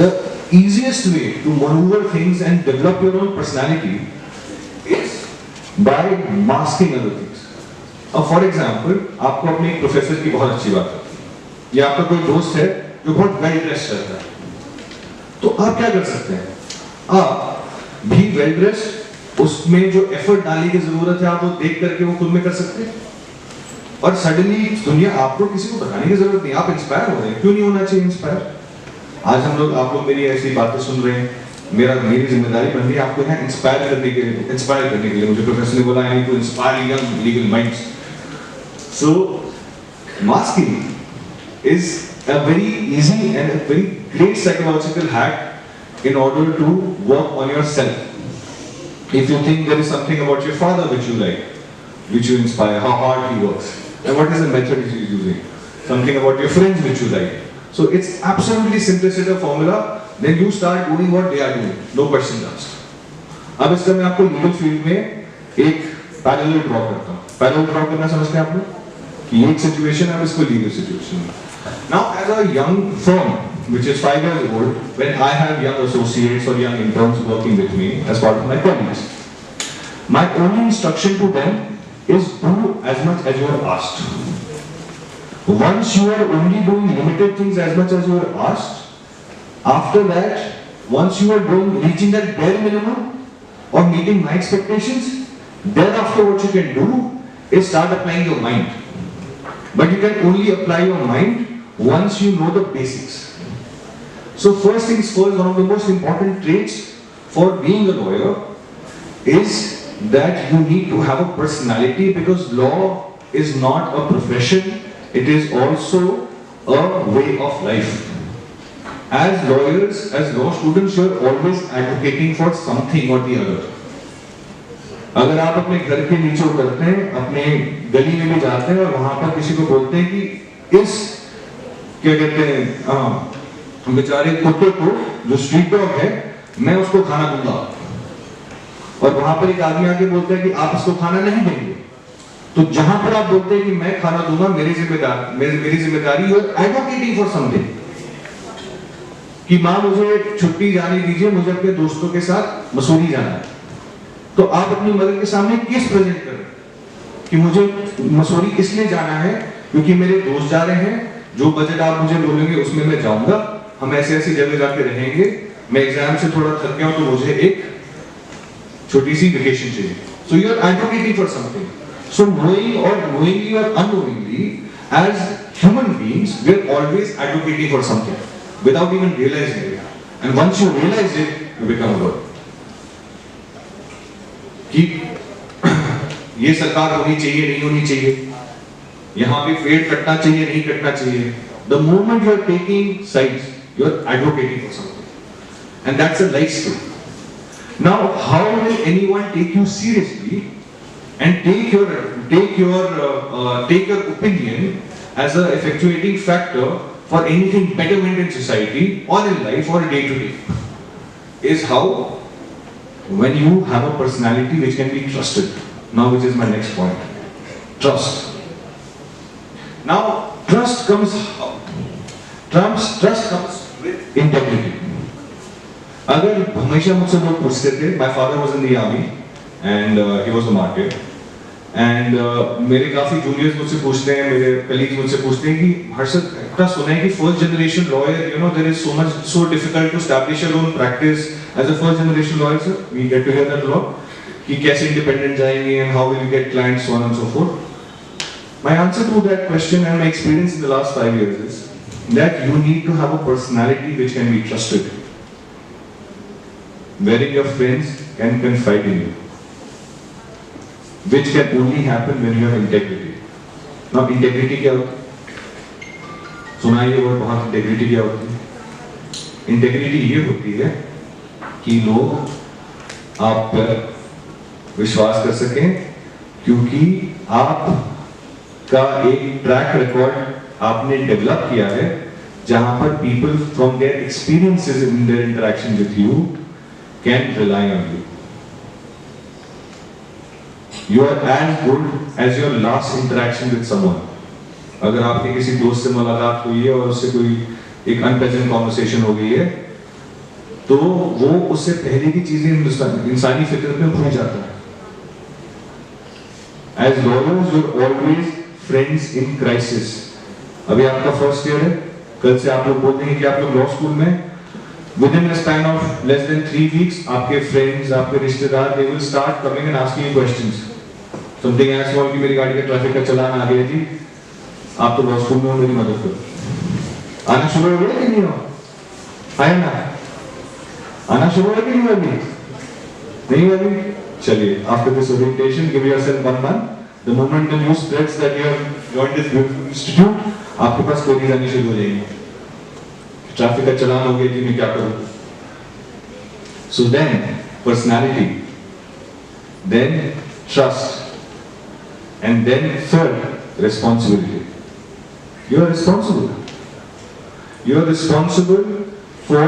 the easiest way to maneuver things and develop your own personality is by masking other things. For example, आपको अपने एक professor की बहुत अच्छी बात है, या आपका कोई दोस्त है जो बहुत वेल ड्रेस्ड रहता है, तो आप क्या कर सकते हैं? आप भी वेल ड्रेस्ड, उसमें जो एफर्ट डालने की जरूरत है आप वो देख करके वो खुद में कर सकते हैं, और सडनली दुनिया आपको किसी को बताने की जरूरत नहीं, आप इंस्पायर हो रहे हैं। क्यों नहीं होना चाहिए इंस्पायर? आज आप लोग मेरी ऐसी बातें सुन रहे हैं, मेरी जिम्मेदारी बन रही है आपको यहाँ इंस्पायर करने के लिए। मुझे प्रोफेसर ने बोला I need to inspire young legal minds. So masking is a very easy and a very great psychological hack in order to work on yourself. If you think there is something about your father which you like, which you inspire, how hard he works, and what is the method he is using, something about your friends which you like. So it's absolutely simplistic a formula, then you start doing what they are doing, no questions asked. अब इसका मैं आपको legal field में एक parallel draw करता हूँ। Parallel draw करना समझते हैं आप लोग? कि एक सिचुएशन है, अब इसको लीगल सिचुएशन में। Now as a young firm which is 5 years old, when I have young associates or young interns working with me as part of my colleagues, my only instruction to them is do as much as you are asked. Once you are only doing limited things as much as you are asked, after that, once you are reaching that bare minimum or meeting my expectations, thereafter what you can do is start applying your mind. but you can only apply your mind once you know the basics. So first things first, one of the most important traits for being a lawyer is that you need to have a personality, because law is not a profession, it is also a way of life. As lawyers, as law students, you are always advocating for something or the other. अगर आप अपने घर के नीचे उतरते हैं, अपने गली में भी जाते हैं और वहां पर किसी को बोलते हैं कि इस क्या कहते हैं बेचारे कुत्ते को जो स्ट्रीट डॉग है मैं उसको खाना दूंगा, और वहां पर एक आदमी आके बोलता है कि आप इसको खाना नहीं देंगे, तो जहां पर आप बोलते हैं कि मैं खाना दूंगा, मेरी जिम्मेदारी और एडवोकेटिंग फॉर समथिंग कि माँ मुझे छुट्टी जाने दीजिए, मुझे अपने दोस्तों के साथ मसूरी जाना है, तो आप अपनी मदर के सामने केस प्रेजेंट कर रहे हैं कि मुझे मसूरी इसलिए जाना है क्योंकि मेरे दोस्त जा रहे हैं, जो बजट आप मुझे बोलेंगे उसमें मैं जाऊंगा, हम ऐसी ऐसी जगह जाके रहेंगे, मैं एग्जाम से थोड़ा थक गया हूं तो मुझे एक छोटी सी वेकेशन चाहिए. So you are advocating for something. So knowing or knowingly or unknowingly, as human beings, we are always advocating for something without even realizing it. And once you realize it, you become a lawyer. कि ये सरकार होनी चाहिए नहीं होनी चाहिए, यहाँ पे पेड़ कटना चाहिए नहीं कटना चाहिए. The moment you are taking sides, you are advocating for something, and that's a life skill. Now, how will anyone take you seriously and take your opinion as a effectuating factor for anything betterment in society or in life or day to day? Is how when you have a personality which can be trusted. Now, which is my next point. Trust. Now, trust comes with integrity. अगर हमेशा मुझसे लोग पूछते थे, my father was in the army and he was a martyr, and मेरे काफी juniors मुझसे पूछते हैं, मेरे colleagues मुझसे पूछते हैं कि हर्षद इतना सुना है कि first generation lawyer, you know, there is so difficult to establish your own practice as a first generation lawyer, sir. We get to hear that a lot. कि कैसे independent जाएंगे and how will you get clients, so on and so forth. My answer to that question and my experience in the last 5 years is that you need to have a personality which can be trusted, wherein your friends can confide in you, which can only happen when you have integrity. Now, integrity क्या होती है? सुनाइए वो बहुत integrity क्या होती है? Integrity ये होती है कि लोग आप पर विश्वास कर सकें, क्योंकि आप का एक ट्रैक रिकॉर्ड आपने डेवलप किया है, जहां पर people from their experiences in their interaction with you can rely on you. You are as good as your last interaction with someone. अगर आपके किसी दोस्त से मुलाकात हुई है और उससे कोई एक अनप्लेजेंट कॉन्वर्सेशन हो गई है, तो वो उससे पहले की चीजें इंसानी फितरत में भूल जाता है. As lawyers, you are always friends in crisis. अभी आपका फर्स्ट ईयर है, कल से आप लोग बोल देंगे कि आप लोग लॉ स्कूल में, within a span of less than 3 weeks, आपके friends, आपके रिश्तेदार, they will start coming and asking you questions. Something as small कि मेरी गाड़ी का ट्रैफिक का चालान आ गया जी, आप तो लॉ स्कूल में हो, मेरी मदद करो. आना शुरू हो गया कि नहीं हो? आया ना? आना शुरू हो गया कि नहीं अभी? नहीं अभी? चलिए, after this orientation, give yourself 1 month. The moment the news spreads that you have joined this beautiful institute, आपके पास queries आनी शुरू हो जाएंगी. ट्रैफिक का चालान हो गया जी, मैं क्या करूं? So then, personality, then trust, and then third, responsibility. You are responsible. You are responsible for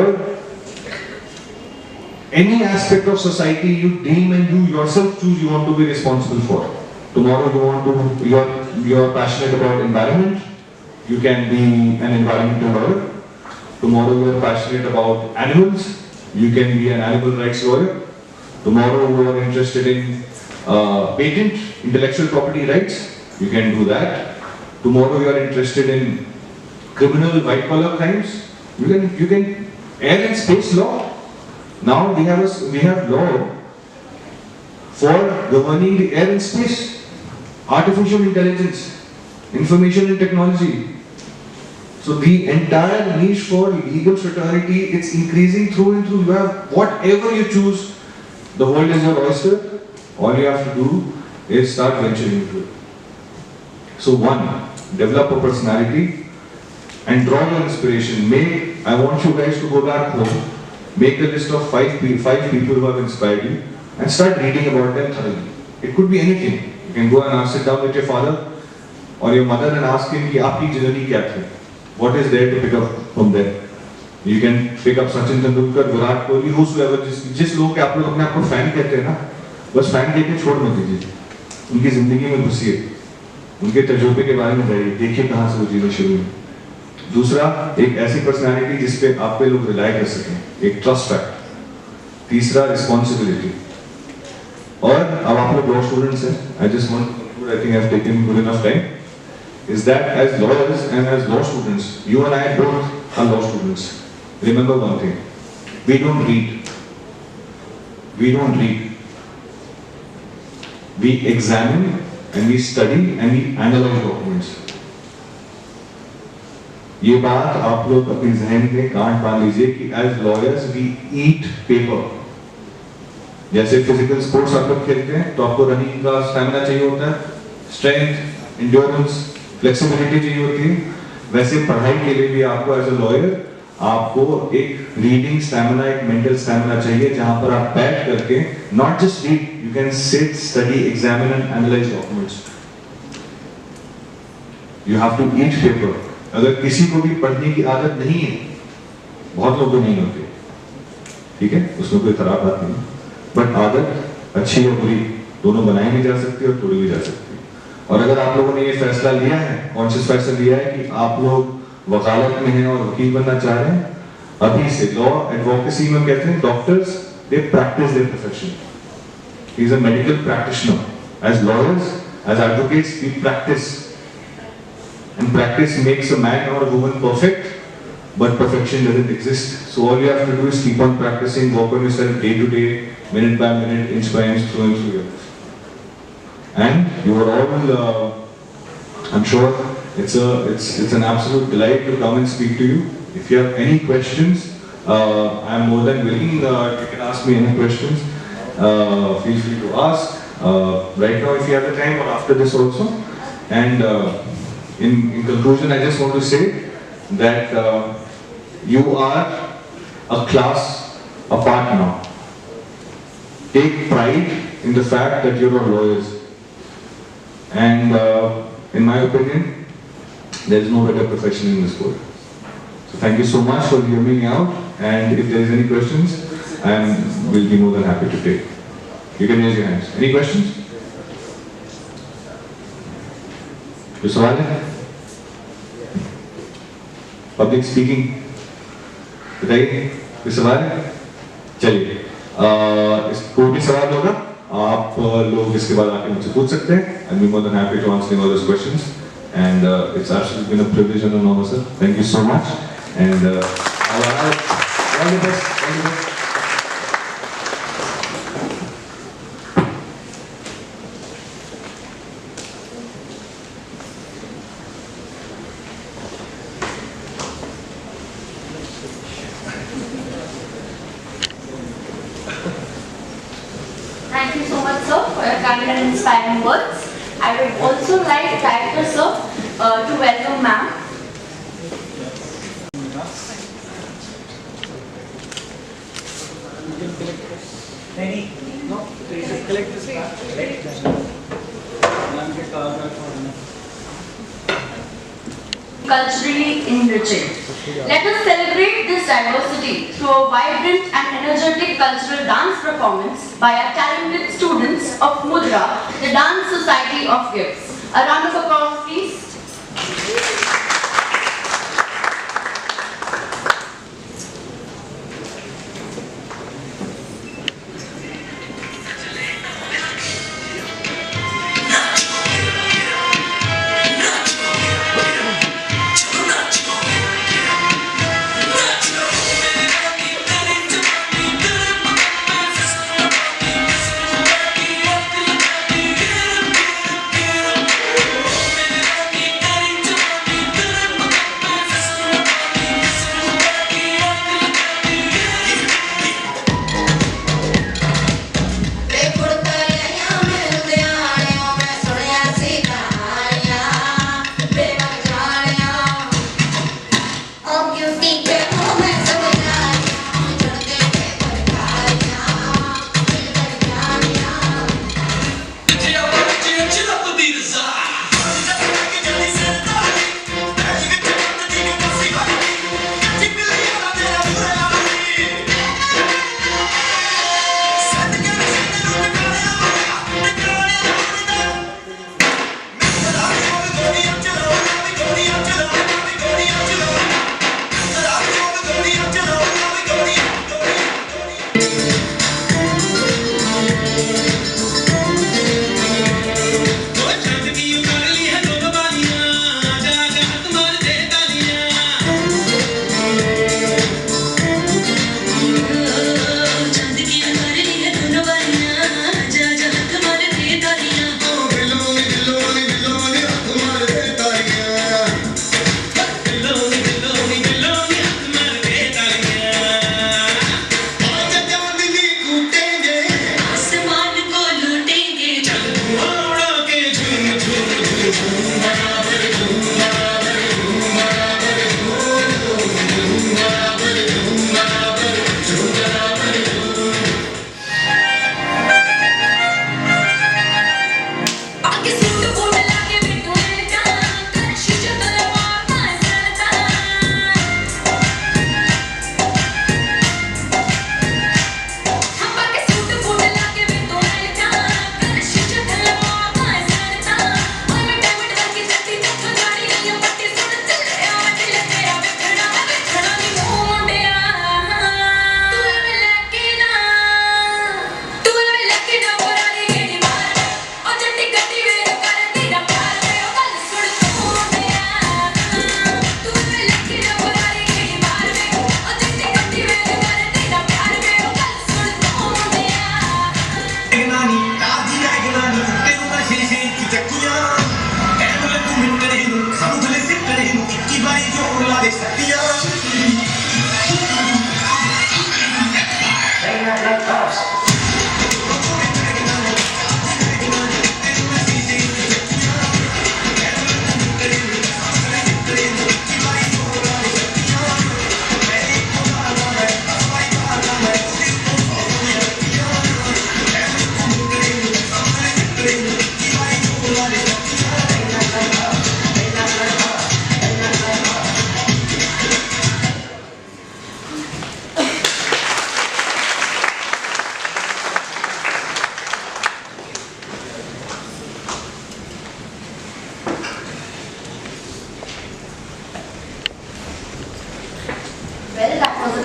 any aspect of society you deem and you yourself choose you want to be responsible for. Tomorrow you are passionate about environment, you can be an environmental lawyer. Tomorrow you are passionate about animals, you can be an animal rights lawyer. Tomorrow you are interested in patent, intellectual property rights, you can do that. Tomorrow you are interested in criminal white collar crimes, you can air and space law. Now we have law for governing the air and space, artificial intelligence. information and technology. So the entire niche for legal fraternity, it's increasing through and through. You have whatever you choose, the world is your oyster. All you have to do is start venturing into it. So one, develop a personality and draw your inspiration. I want you guys to go back home, make a list of five people who have inspired you and start reading about them thoroughly. It could be anything. You can go and sit down with your father or your mother and ask him कि आपकी journey क्या थी? What is there to pick up from there? You can pick up Sachin Tendulkar, Virat Kohli, whosoever, जिस लोग के आप लोग अपने आप को फैन कहते हैं ना, बस फैन कहते छोड़ मत दीजिए, उनकी जिंदगी में घुसिए, उनके तजुर्बे के बारे में जाइए, देखिए कहाँ से वो चीजें शुरू हुई। दूसरा, एक ऐसी पर्सनालिटी जिसपे आप पे लोग रिलाई कर सकें, एक ट्रस्ट फैक्टर। तीसरा, रिस्पॉन्सिबिलिटी। और अब आप लोग लॉ स्टूडेंट्स हैं, I just want to conclude, I think I've taken good enough time, is that as lawyers and as law students, you and I both are law students. Remember one thing, we don't read. We don't read. We examine and we study and we analyze documents. ये बात आप लोग अपने जहन में गांठ बांध लीजिए कि as lawyers we eat paper. जैसे फिजिकल स्पोर्ट्स आप लोग खेलते हैं तो आपको रनिंग का स्टैमिना चाहिए होता है, स्ट्रेंथ, एंड्योरेंस, फ्लेक्सिबिलिटी चाहिए होती है। वैसे पढ़ाई के लिए भी आपको एज अ लॉयर आपको एक रीडिंग स्टैमिना, एक मेंटल स्टैमिना चाहिए जहां पर आप बैठ करके not just read, you can sit, study, examine and analyse documents. You have to eat paper. अगर किसी को भी पढ़ने की आदत नहीं है, बहुत लोगों को नहीं होती, ठीक है, उसमें कोई खराब बात नहीं, बट आदत अच्छी या बुरी दोनों बनाई भी जा सकती है और तोड़ी भी जा सकती है। और अगर आप लोगों ने ये फैसला लिया है, कॉन्शियस फैसला लिया है कि आप लोग वकालत में हैं और वकील बनना चाह रहे हैं, अभी से लॉ एडवोकेसी में कहते हैं doctors they practise their profession. He is a medical practitioner. As lawyers, as advocates we practise, and practice makes a man or a woman perfect, but perfection doesn't exist. So all you have to do is keep on practicing, work on yourself day to day, minute by minute, inch by inch, through and through your life. And you are all, I'm sure it's an absolute delight to come and speak to you. If you have any questions, I'm more than willing. You can ask me any questions. Feel free to ask right now if you have the time, or after this also. And in conclusion, I just want to say that you are a class apart now. Take pride in the fact that you're lawyers. And in my opinion, there is no better profession in this world. So thank you so much for hearing me out. And if there is any questions, I will be more than happy to take. You can raise your hands. Any questions? कोई सवाल है? Public speaking बताइए, कोई सवाल है? चलिए, कोई भी सवाल होगा आप लोग इसके बाद आके मुझसे पूछ सकते हैं। I'll be more than happy to answer all those questions, and it's absolutely been a privilege and an honor, sir. Thank you so much, and all the best. All the best. Thank you so much, sir, for your kind and inspiring words. I would also like Director sir to welcome ma'am. Ready? No? Collect this card. Collect this card. Ma'am के card रखो। Culturally enriching. Let us celebrate this diversity through a vibrant and energetic cultural dance performance by our talented students of Mudra, the Dance Society of Gifts. A round of applause, please.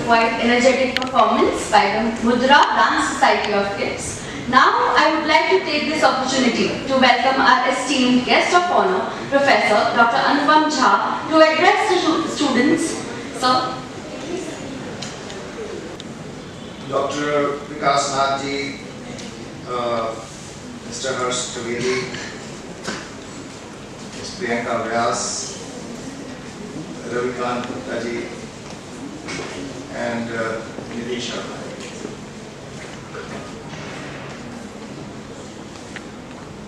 quite energetic performance by the Mudra Dance Society of Kids. Now, I would like to take this opportunity to welcome our esteemed guest of honor, Professor Dr. Anupam Jha, to address the students. Sir. Dr. Vikas Nath ji, Mr. Harsh Trivedi, Ms. Priyanka Vyas, Ravikant Gupta ji, and Nidhi Sharma.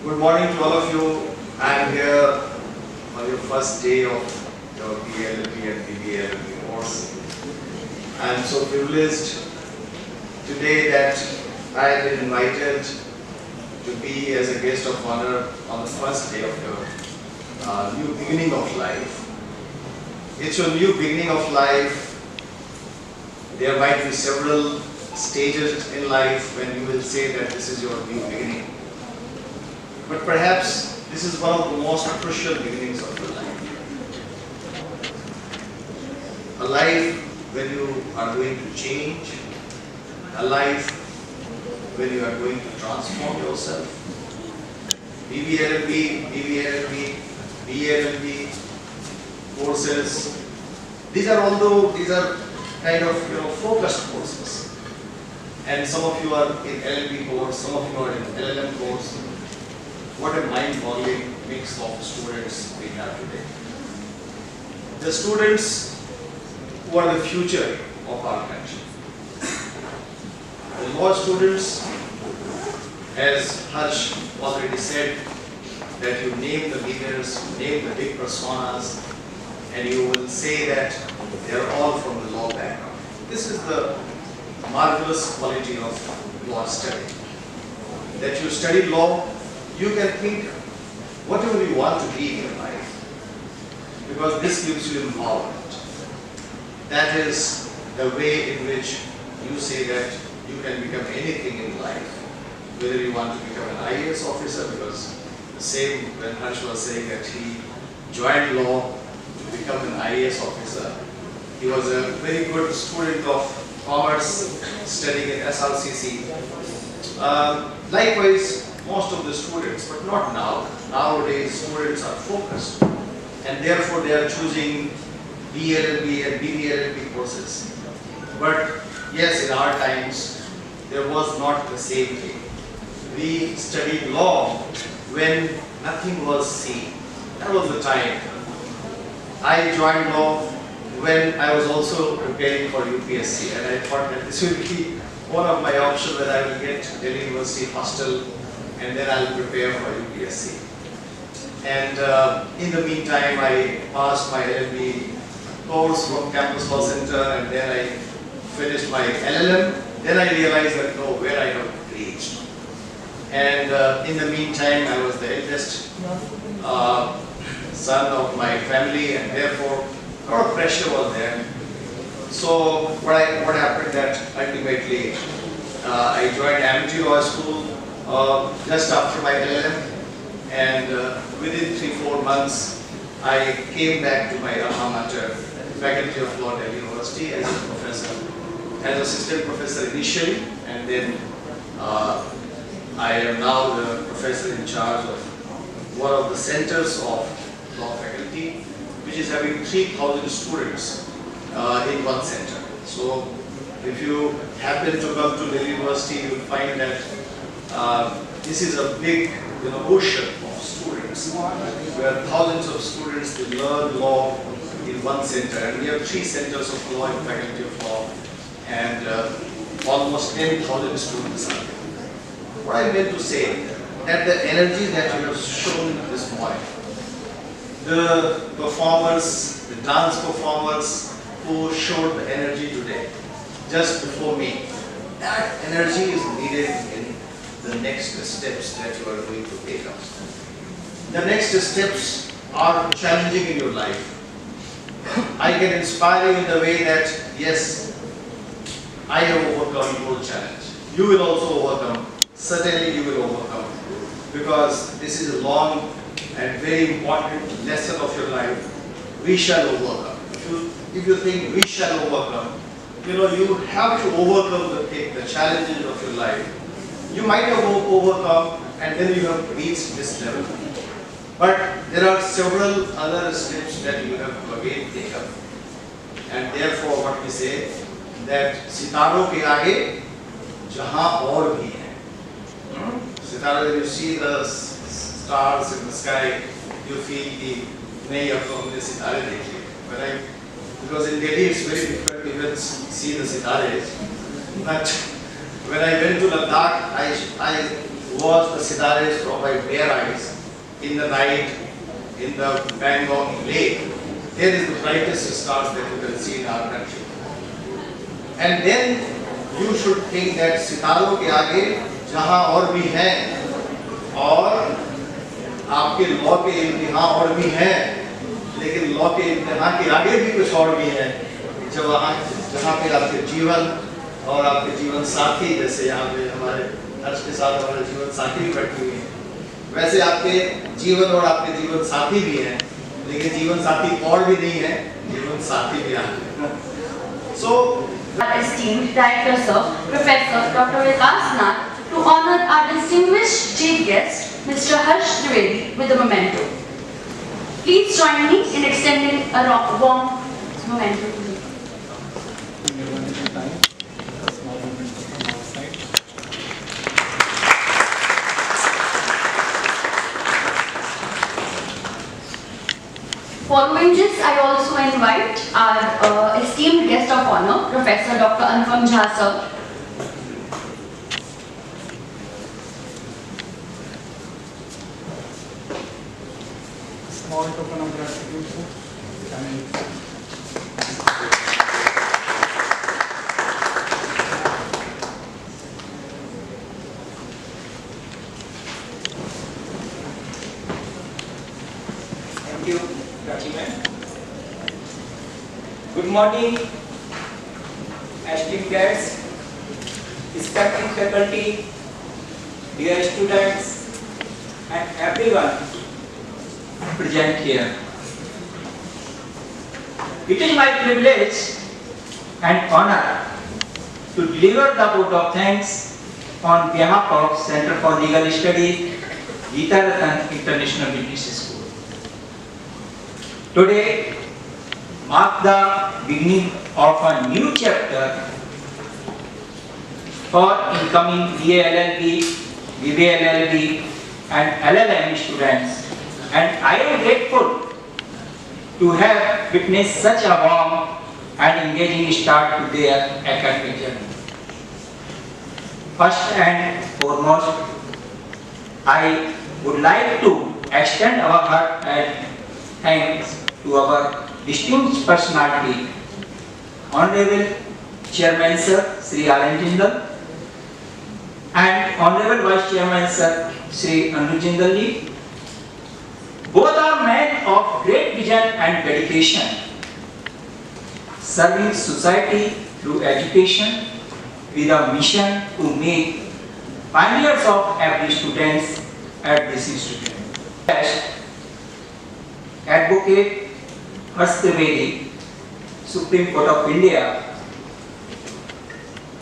Good morning to all of you. I am here on your first day of your BLLB and BBLLB course. I am so privileged today that I have been invited to be as a guest of honor on the first day of your new beginning of life. It's your new beginning of life. There might be several stages in life when you will say that this is your new beginning. But perhaps this is one of the most crucial beginnings of your life. A life when you are going to change, a life when you are going to transform yourself. BBLLB, BBLLB, BLLB courses. These are kind of focused courses. And some of you are in LLB course, some of you are in LLM course. What a mind-boggling mix of students we have today. The students who are the future of our country. The law students, as Harsh already said, that you name the leaders, name the big personas, and you will say that they are all from the law background. This is the marvelous quality of law study. That you study law, you can think whatever you want to be in your life, because this gives you empowerment. That is the way in which you say that you can become anything in life. Whether you want to become an IAS officer, because the same when Harsh was saying that he joined law to become an IAS officer. He was a very good student of commerce, studying in SRCC. Likewise, most of the students, but not now. Nowadays, students are focused, and therefore they are choosing BLLB and BBLLB courses. But yes, in our times, there was not the same thing. We studied law when nothing was seen. That was the time. I joined law when I was also preparing for UPSC, and I thought that this will be one of my options, that I will get Delhi University hostel and then I will prepare for UPSC. And in the meantime, I passed my LLB course from Campus Law Center, and then I finished my LLM. Then I realized that where I have reached. And in the meantime, I was the eldest son of my family, and therefore a lot of pressure was there. So what happened that ultimately I joined Amity Law School just after my LLM, and within 3-4 months I came back to my alma mater, Faculty of Law, Delhi University, as a professor, as assistant professor initially, and then I am now the professor in charge of one of the centers of law faculty, which is having 3,000 students in one center. So if you happen to come to Delhi University, you will find that this is a big ocean of students, where thousands of students will learn law in one center. And we have 3 centers of law in Faculty of Law, and almost 10,000 students are there. What I meant to say, that the energy that you have shown this morning, the performers, the dance performers who showed the energy today, just before me, that energy is needed in the next steps that you are going to take up. The next steps are challenging in your life. I can inspire you in the way that, yes, I have overcome your challenge. You will also overcome. Certainly you will overcome. Because this is a long and very important lesson of your life. We shall overcome. If you think we shall overcome, you have to overcome the challenges of your life. You might have overcome and then you have reached this level. But there are several other steps that you have to again take up. And therefore what we say, that सितारों के आगे जहाँ और भी हैं. सितारे, you see the stars in the sky, you feel कि नहीं अब तो हमने सितारे देखे. Because in Delhi it's very difficult to even see the sitares. But when I went to Ladakh, I watched the sitares from my bare eyes in the night in the Pangong Lake. There is the brightest stars that you can see in our country. And then you should think that सितारों के आगे जहाँ और भी हैं और आपके law के इम्तिहान और भी हैं, लेकिन लॉ के इम्तिहान के आगे भी कुछ और भी है, जहाँ पे आपके जीवन और आपके जीवन साथी, जैसे यहाँ पे हमारे हर्ष के साथ हमारे जीवन साथी भी बैठी हुई हैं, वैसे आपके जीवन और आपके जीवन साथी भी हैं, लेकिन जीवन साथी और भी नहीं है, जीवन साथी भी हैं. So, our esteemed Director Sir, Professor Dr. Vikas Nath, to honor our distinguished chief guest, Mr. Harsh Trivedi, with a memento. Please join me in extending a warm memento to him. Following this, I also invite our esteemed guest of honor, Professor Dr. Anupam Jha sir. Small token of gratitude, sir. Thank you, Prachi. Good morning, esteemed guests, respected faculty, dear students, and everyone present here. It is my privilege and honor to deliver the vote of thanks on behalf of Center for Legal Studies, Geeta Rattan International Business School. Today marks the beginning of a new chapter for incoming BA LLB, BBA LLB, and LLM students, and I am grateful to have witnessed such a warm and engaging start to their academic journey. First and foremost, I would like to extend our heartfelt thanks to our distinguished personality, Honorable Chairman Sir Sri Alan Jindal and Honorable Vice Chairman Sir Sri Anuj Jindal. Both are men of great vision and dedication, serving society through education with a mission to make pioneers of every students at this institute. Advocate Harsh Trivedi, Supreme Court of India.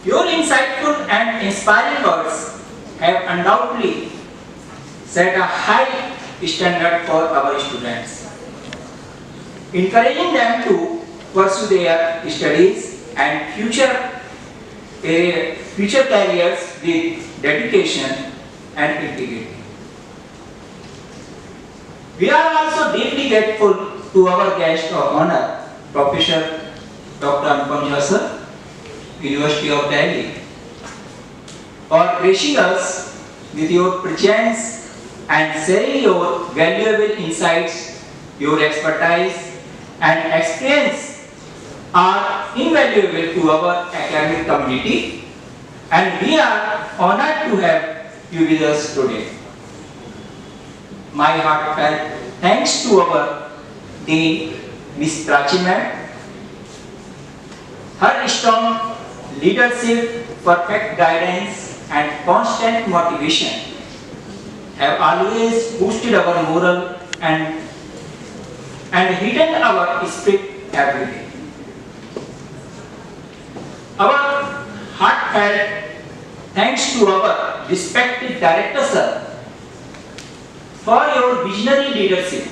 Your insightful and inspiring words have undoubtedly set a high standard for our students, encouraging them to pursue their studies and future careers with dedication and integrity. We are also deeply grateful to our guest of honor, Professor Dr. Anupam Jha sir, University of Delhi, for gracing us with your presence and sharing your valuable insights. Your expertise and experience are invaluable to our academic community, and we are honored to have you with us today. My heartfelt thanks to our Dean, Ms. Prachi Ma'am. Her strong leadership, perfect guidance, and constant motivation have always boosted our moral and heightened our spirit every day. Our heartfelt thanks to our respected director sir for your visionary leadership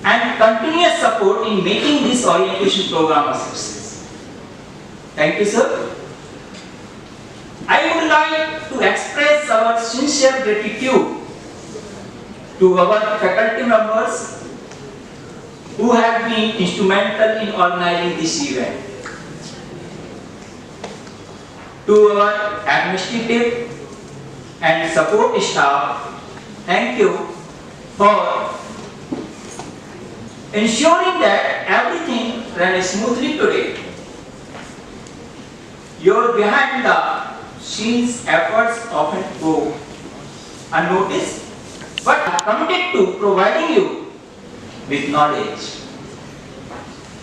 and continuous support in making this orientation program a success. Thank you, sir. I would like to express our sincere gratitude to our faculty members who have been instrumental in organizing this event. To our administrative and support staff, thank you for ensuring that everything runs smoothly today. Your behind the scenes efforts often go unnoticed, but are committed to providing you with knowledge,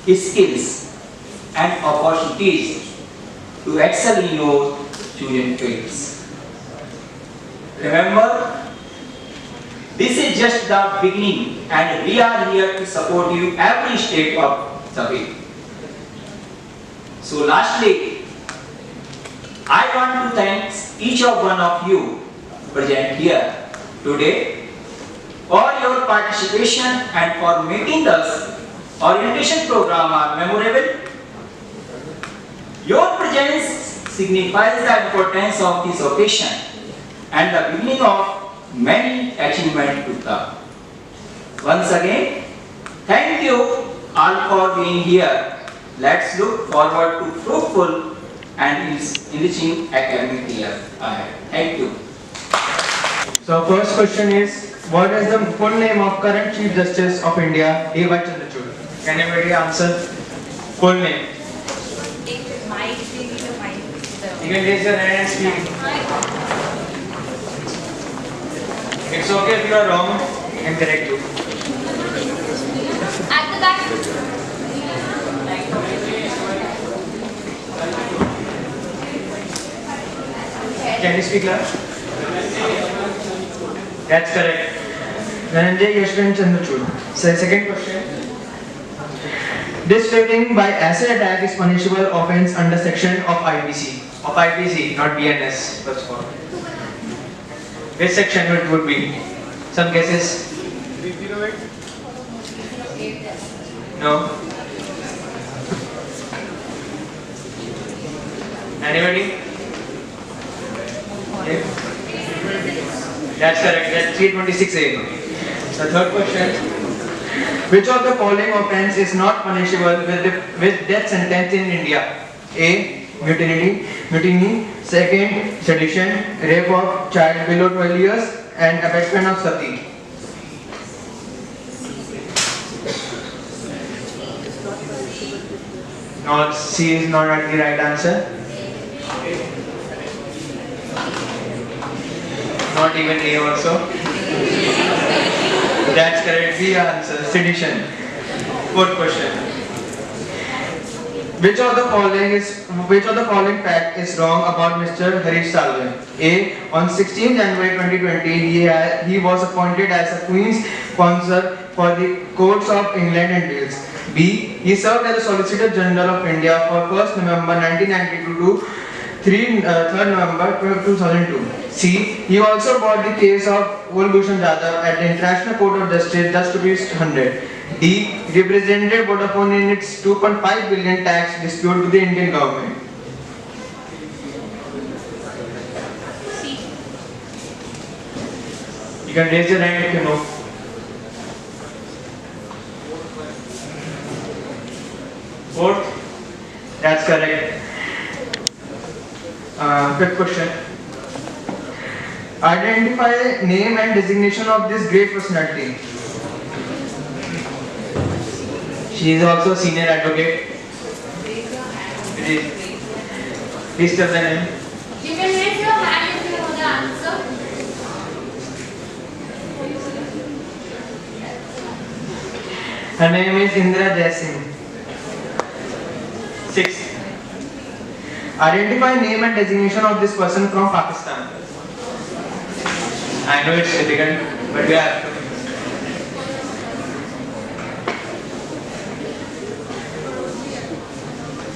skills, and opportunities to excel in your chosen fields. Remember, this is just the beginning and we are here to support you every step of the way. So lastly, I want to thank each of one of you present here today for your participation and for making this orientation program memorable. Your presence signifies the importance of this occasion and the beginning of many achievements to come. Once again, thank you all for being here. Let's look forward to fruitful and enriching academic year ahead. Thank you. So first question is, what is the full name of current Chief Justice of India, A.Y. Chandrachud? Can anybody answer? Full name. You can raise your hand and speak. It's okay if you are wrong, I can correct you. At the back. Can you speak loud? That's correct. Dhananjay Yashwant Chandrachud. So second question. This failing by acid attack is punishable offence under section of IPC. Of IPC, not BNS. First of all. Which section it would be? Some guesses? 308. No. Anybody? Okay. That's correct. That's 326A. The third question. Which of the following offence is not punishable with death sentence in India? A. Mutiny. Second, sedition, rape of child below 12 years, and abetment of sati. No, C is not the right answer. Not even A also. That's correct. B answer. Sedition. Fourth question. Which of the following fact is wrong about Mr. Harish Salve? A. On 16 January 2020, he was appointed as a Queen's Counsel for the Courts of England and Wales. B. He served as the Solicitor General of India for 1st November 1992 to 3rd November 2002. C. He also brought the case of Kulbhushan Jadhav at the International Court of Justice just to be 100. D. Represented Vodafone in its 2.5 billion tax dispute with the Indian government. You can raise your hand if you know. Fourth? That's correct. Fifth question. Identify name and designation of this great personality. She is also a senior advocate. Please tell the name. You can raise your hand if you know the answer. Her name is Indra Jaisingh. Sixth. Identify name and designation of this person from Pakistan. I know it's difficult, but we have to.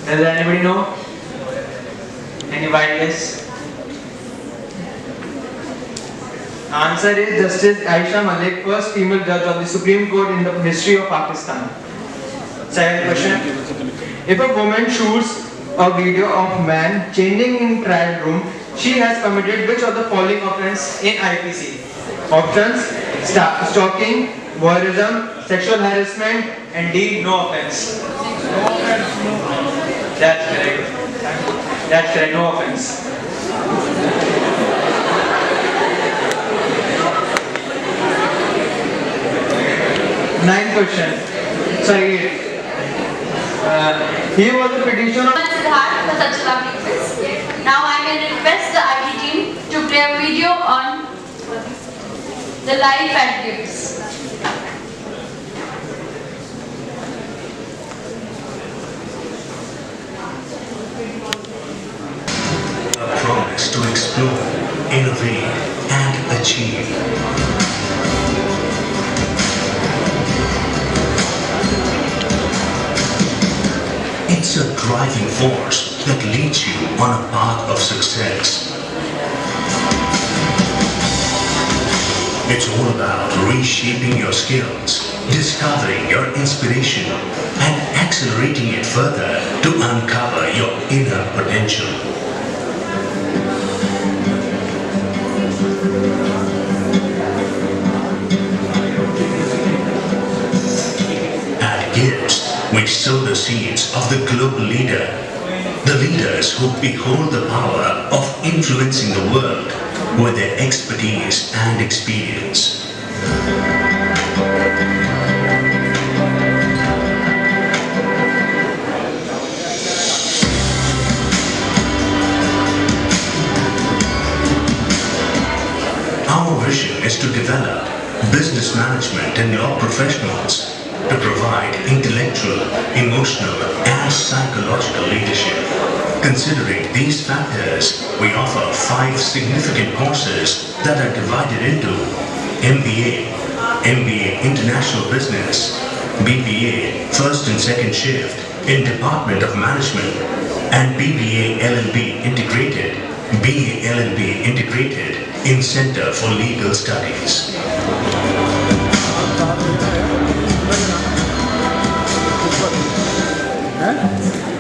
Does anybody know? Bias. Answer is Justice Aisha Malik, first female judge of the Supreme Court in the history of Pakistan. Second question. If a woman shoots a video of man changing in trial room, she has committed which of the following offence in IPC? Options: stalking, voyeurism, sexual harassment, and D, no offence. That's correct. That's correct, no offence. Ninth question. Sorry. He was a petitioner. Siddharth for such a lovely quiz. Now I will request the IT team to play a video on the life at GIFTS. A promise to explore, innovate, and achieve. It's a driving force that leads you on a path of success. It's all about reshaping your skills, discovering your inspiration, and accelerating it further to uncover your inner potential. At GIFTS, we sow the seeds of the global leader, the leaders who behold the power of influencing the world with their expertise and experience. Our vision is to develop business management and law professionals to provide intellectual, emotional, and psychological leadership. Considering these factors, we offer 5 significant courses that are divided into MBA, MBA International Business, BBA First and Second Shift in Department of Management, and BBA LLB Integrated, BA LLB Integrated in Center for Legal Studies.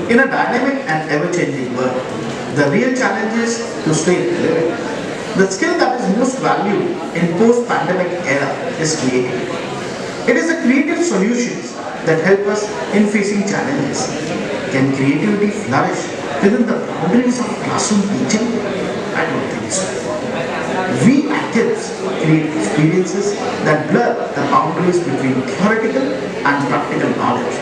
In a dynamic and ever-changing world, the real challenge is to stay relevant. The skill that is most valued in post-pandemic era is creativity. It is the creative solutions that help us in facing challenges. Can creativity flourish within the boundaries of classroom teaching? I don't think so. We at GIFTS create experiences that blur the boundaries between theoretical and practical knowledge.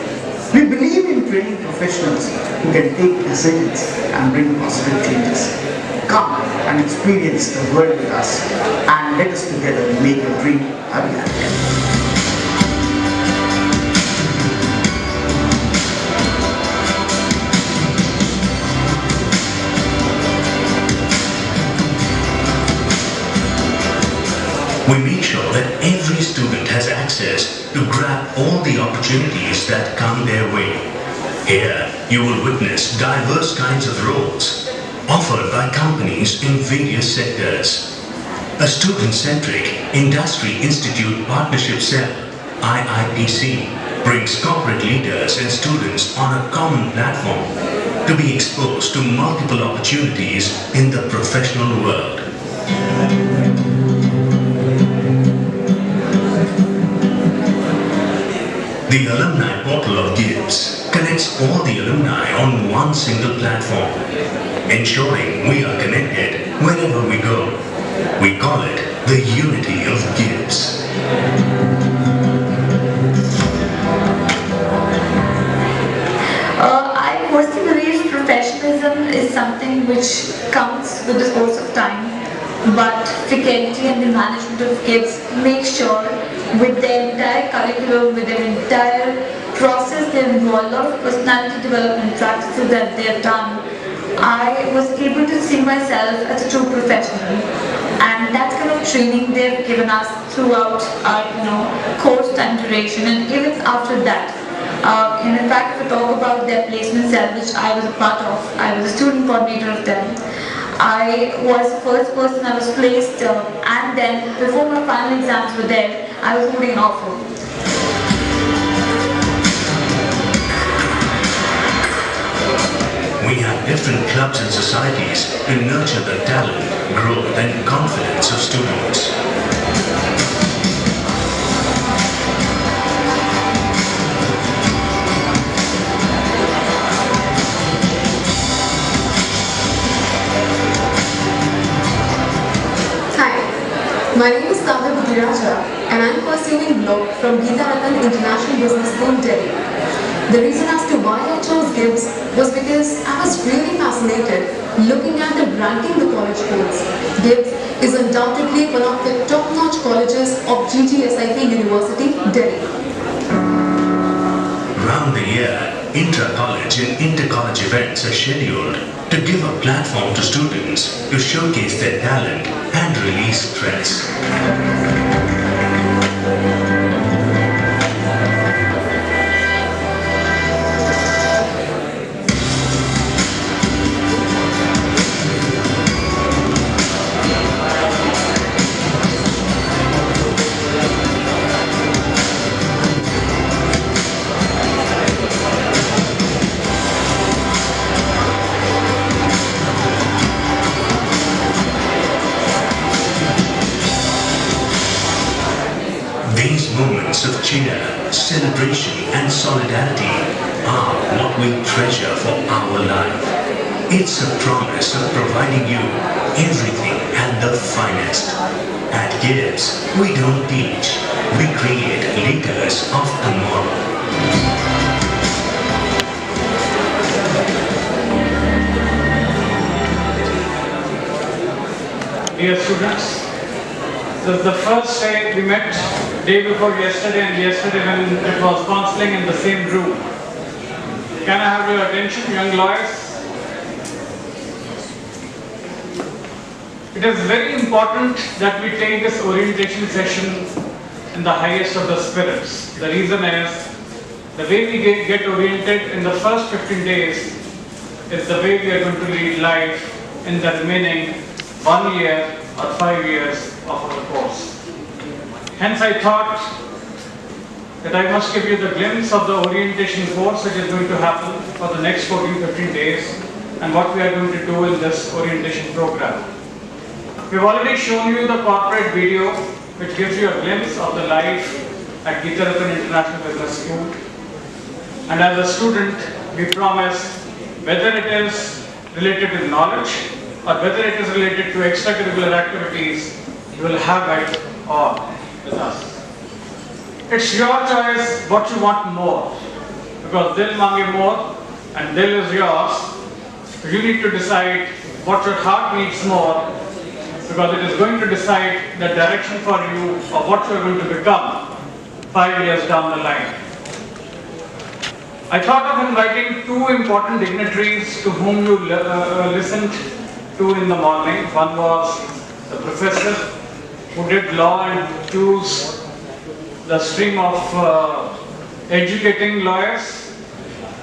We believe in training professionals who can take decisions and bring positive changes. Come and experience the world with us, and let us together make your dream a reality. We make sure that every student has access to grab all the opportunities that come their way. Here, you will witness diverse kinds of roles offered by companies in various sectors. A student-centric Industry Institute Partnership Cell, IIPC, brings corporate leaders and students on a common platform to be exposed to multiple opportunities in the professional world. The alumni portal of GIFTS connects all the alumni on one single platform, ensuring we are connected wherever we go. We call it the unity of GIFTS. I personally believe professionalism is something which comes with the course of time, but faculty and the management of GIFTS make sure with their entire curriculum, with their entire process, they involve a lot of personality development practices that they have done. I was able to see myself as a true professional, and that kind of training they've given us throughout our course time duration, and even after that. And in fact, if I talk about their placement cell, which I was a part of, I was a student coordinator of them. I was the first person I was placed, and then before my final exams were there, I was holding an offer. We have different clubs and societies to nurture the talent, growth and confidence of students. Hi, my name is Kavya Budiraja and I am pursuing law from Geeta Ratan International Business School, Delhi. The reason as to why I chose GIBS was because I was really fascinated looking at the ranking the college holds. GIBS is undoubtedly one of the top-notch colleges of GGSIP University, Delhi. Round the year, intra-college and inter-college events are scheduled to give a platform to students to showcase their talent and release stress. These moments of cheer, celebration and solidarity are what we treasure for our life. It's a promise of providing you everything at the finest. At GIBS, we don't teach, we create leaders of tomorrow. Dear students, this is the first day we met, day before yesterday and yesterday when it was counseling in the same room. Can I have your attention, young lawyers? It is very important that we take this orientation session in the highest of the spirits. The reason is, the way we get oriented in the first 15 days is the way we are going to lead life in the remaining 1 year or 5 years of our course. Hence I thought that I must give you the glimpse of the orientation course which is going to happen for the next 14-15 days and what we are going to do in this orientation program. We've already shown you the corporate video which gives you a glimpse of the life at Geeta Ratan International Business School. And as a student, we promise, whether it is related to knowledge or whether it is related to extracurricular activities, you will have it all with us. It's your choice what you want more, because Dil Mange more and Dil is yours. So you need to decide what your heart needs more, because it is going to decide the direction for you of what you are going to become 5 years down the line. I thought of inviting two important dignitaries to whom you listened to in the morning. One was the professor who did law and chose the stream of educating lawyers,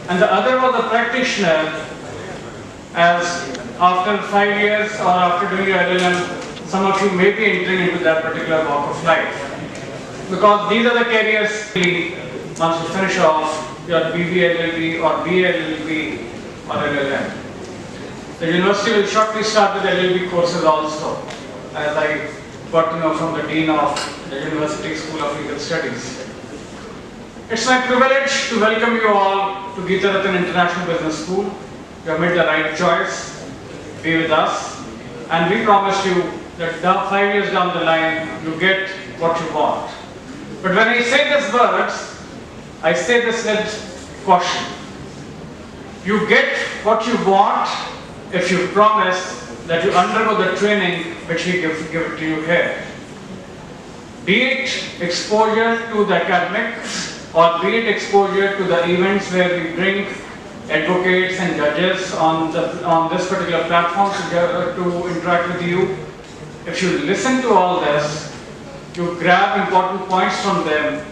and the other was a practitioner, as after 5 years or after doing your LLM, some of you may be entering into that particular walk of life. Because these are the careers once you finish off your BBA LLB or BA LLB or LLM. The university will shortly start with LLB courses also, as I got to know from the Dean of the University School of Legal Studies. It's my privilege to welcome you all to Geeta Ratan International Business School. You have made the right choice. Be with us. And we promise you that 5 years down the line, you get what you want. But when I say these words, I say this with caution. You get what you want if you promise that you undergo the training which we give it to you here. Be it exposure to the academics or be it exposure to the events where we bring advocates and judges on this particular platform to interact with you. If you listen to all this, you grab important points from them,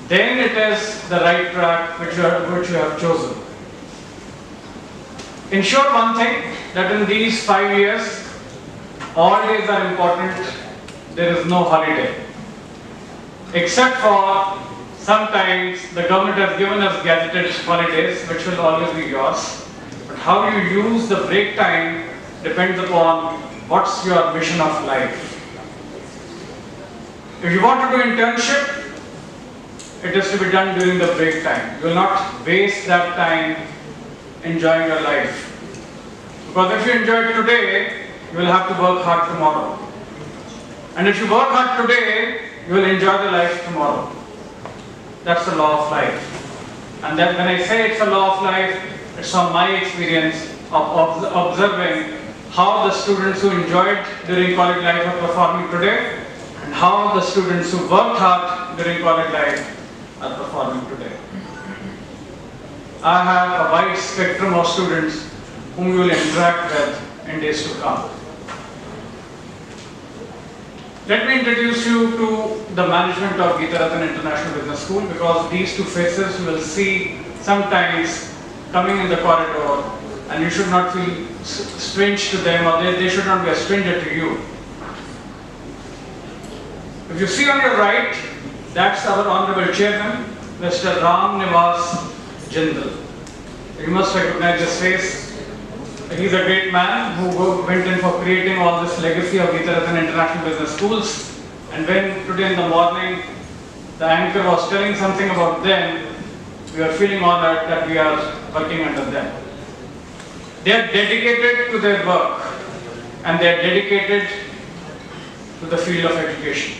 then it is the right track which you have chosen. Ensure one thing, that in these 5 years, all days are important, there is no holiday. Except for sometimes the government has given us gazetted holidays which will always be yours. But how you use the break time depends upon what's your mission of life. If you want to do internship, it is to be done during the break time. You will not waste that time enjoying your life. Because if you enjoy it today, you will have to work hard tomorrow. And if you work hard today, you will enjoy the life tomorrow. That's the law of life. And then when I say it's a law of life, it's from my experience of observing how the students who enjoyed during college life are performing today, and how the students who worked hard during college life are performing today. I have a wide spectrum of students whom you will interact with in days to come. Let me introduce you to the management of Geeta Rattan International Business School, because these two faces you will see sometimes coming in the corridor, and you should not feel strange to them, or they should not be a stranger to you. If you see on your right, that's our Honorable Chairman, Mr. Ram Nivas Jindal. You must recognize his face. He's a great man who went in for creating all this legacy of Geeta Rattan International Business Schools. And when today in the morning the anchor was telling something about them, we are feeling honored that we are working under them. They are dedicated to their work, and they are dedicated to the field of education.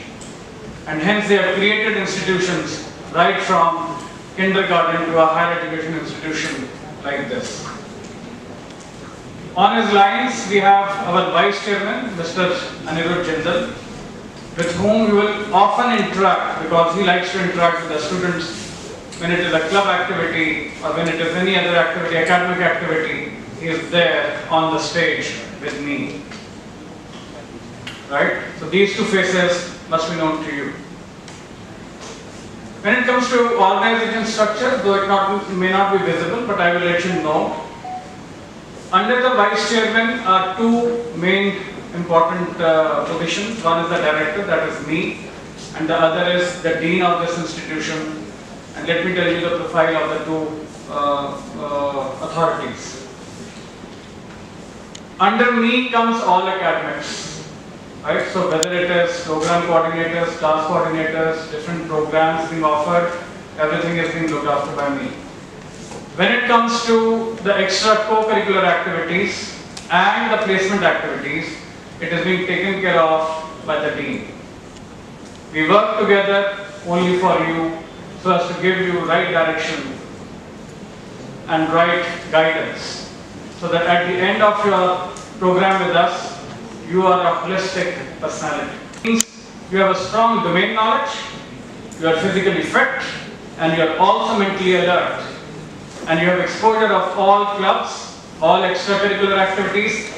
And hence they have created institutions right from kindergarten to a higher education institution like this. On his lines, we have our Vice Chairman, Mr. Anirudh Jindal, with whom we will often interact, because he likes to interact with the students when it is a club activity or when it is any other activity, academic activity. He is there on the stage with me. Right? So these two faces must be known to you. When it comes to organization structure, though it may not be visible, but I will let you know. Under the Vice Chairman are two main important positions. One is the Director, that is me, and the other is the Dean of this institution. And let me tell you the profile of the two authorities. Under me comes all academics. Right? So whether it is program coordinators, class coordinators, different programs being offered, everything is being looked after by me. When it comes to the extra co-curricular activities and the placement activities, it is being taken care of by the Dean. We work together only for you, so as to give you right direction and right guidance, so that at the end of your program with us, you are a holistic personality. Means you have a strong domain knowledge, you are physically fit, and you are also mentally alert. And you have exposure of all clubs, all extracurricular activities,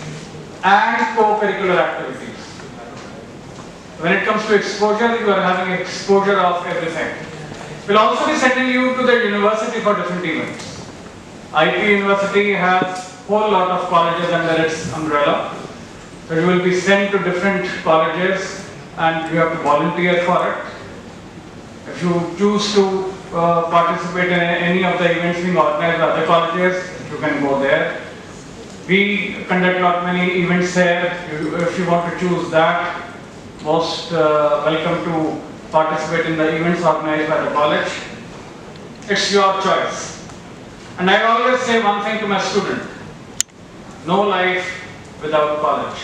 and co-curricular activities. When it comes to exposure, you are having exposure of everything. We'll also be sending you to the university for different events. IP University has a whole lot of colleges under its umbrella. So you will be sent to different colleges and you have to volunteer for it. If you choose to participate in any of the events being organized by other colleges, you can go there. We conduct many events there. If you want to choose that, most welcome to participate in the events organized by the college. It's your choice. And I always say one thing to my student: no life without college.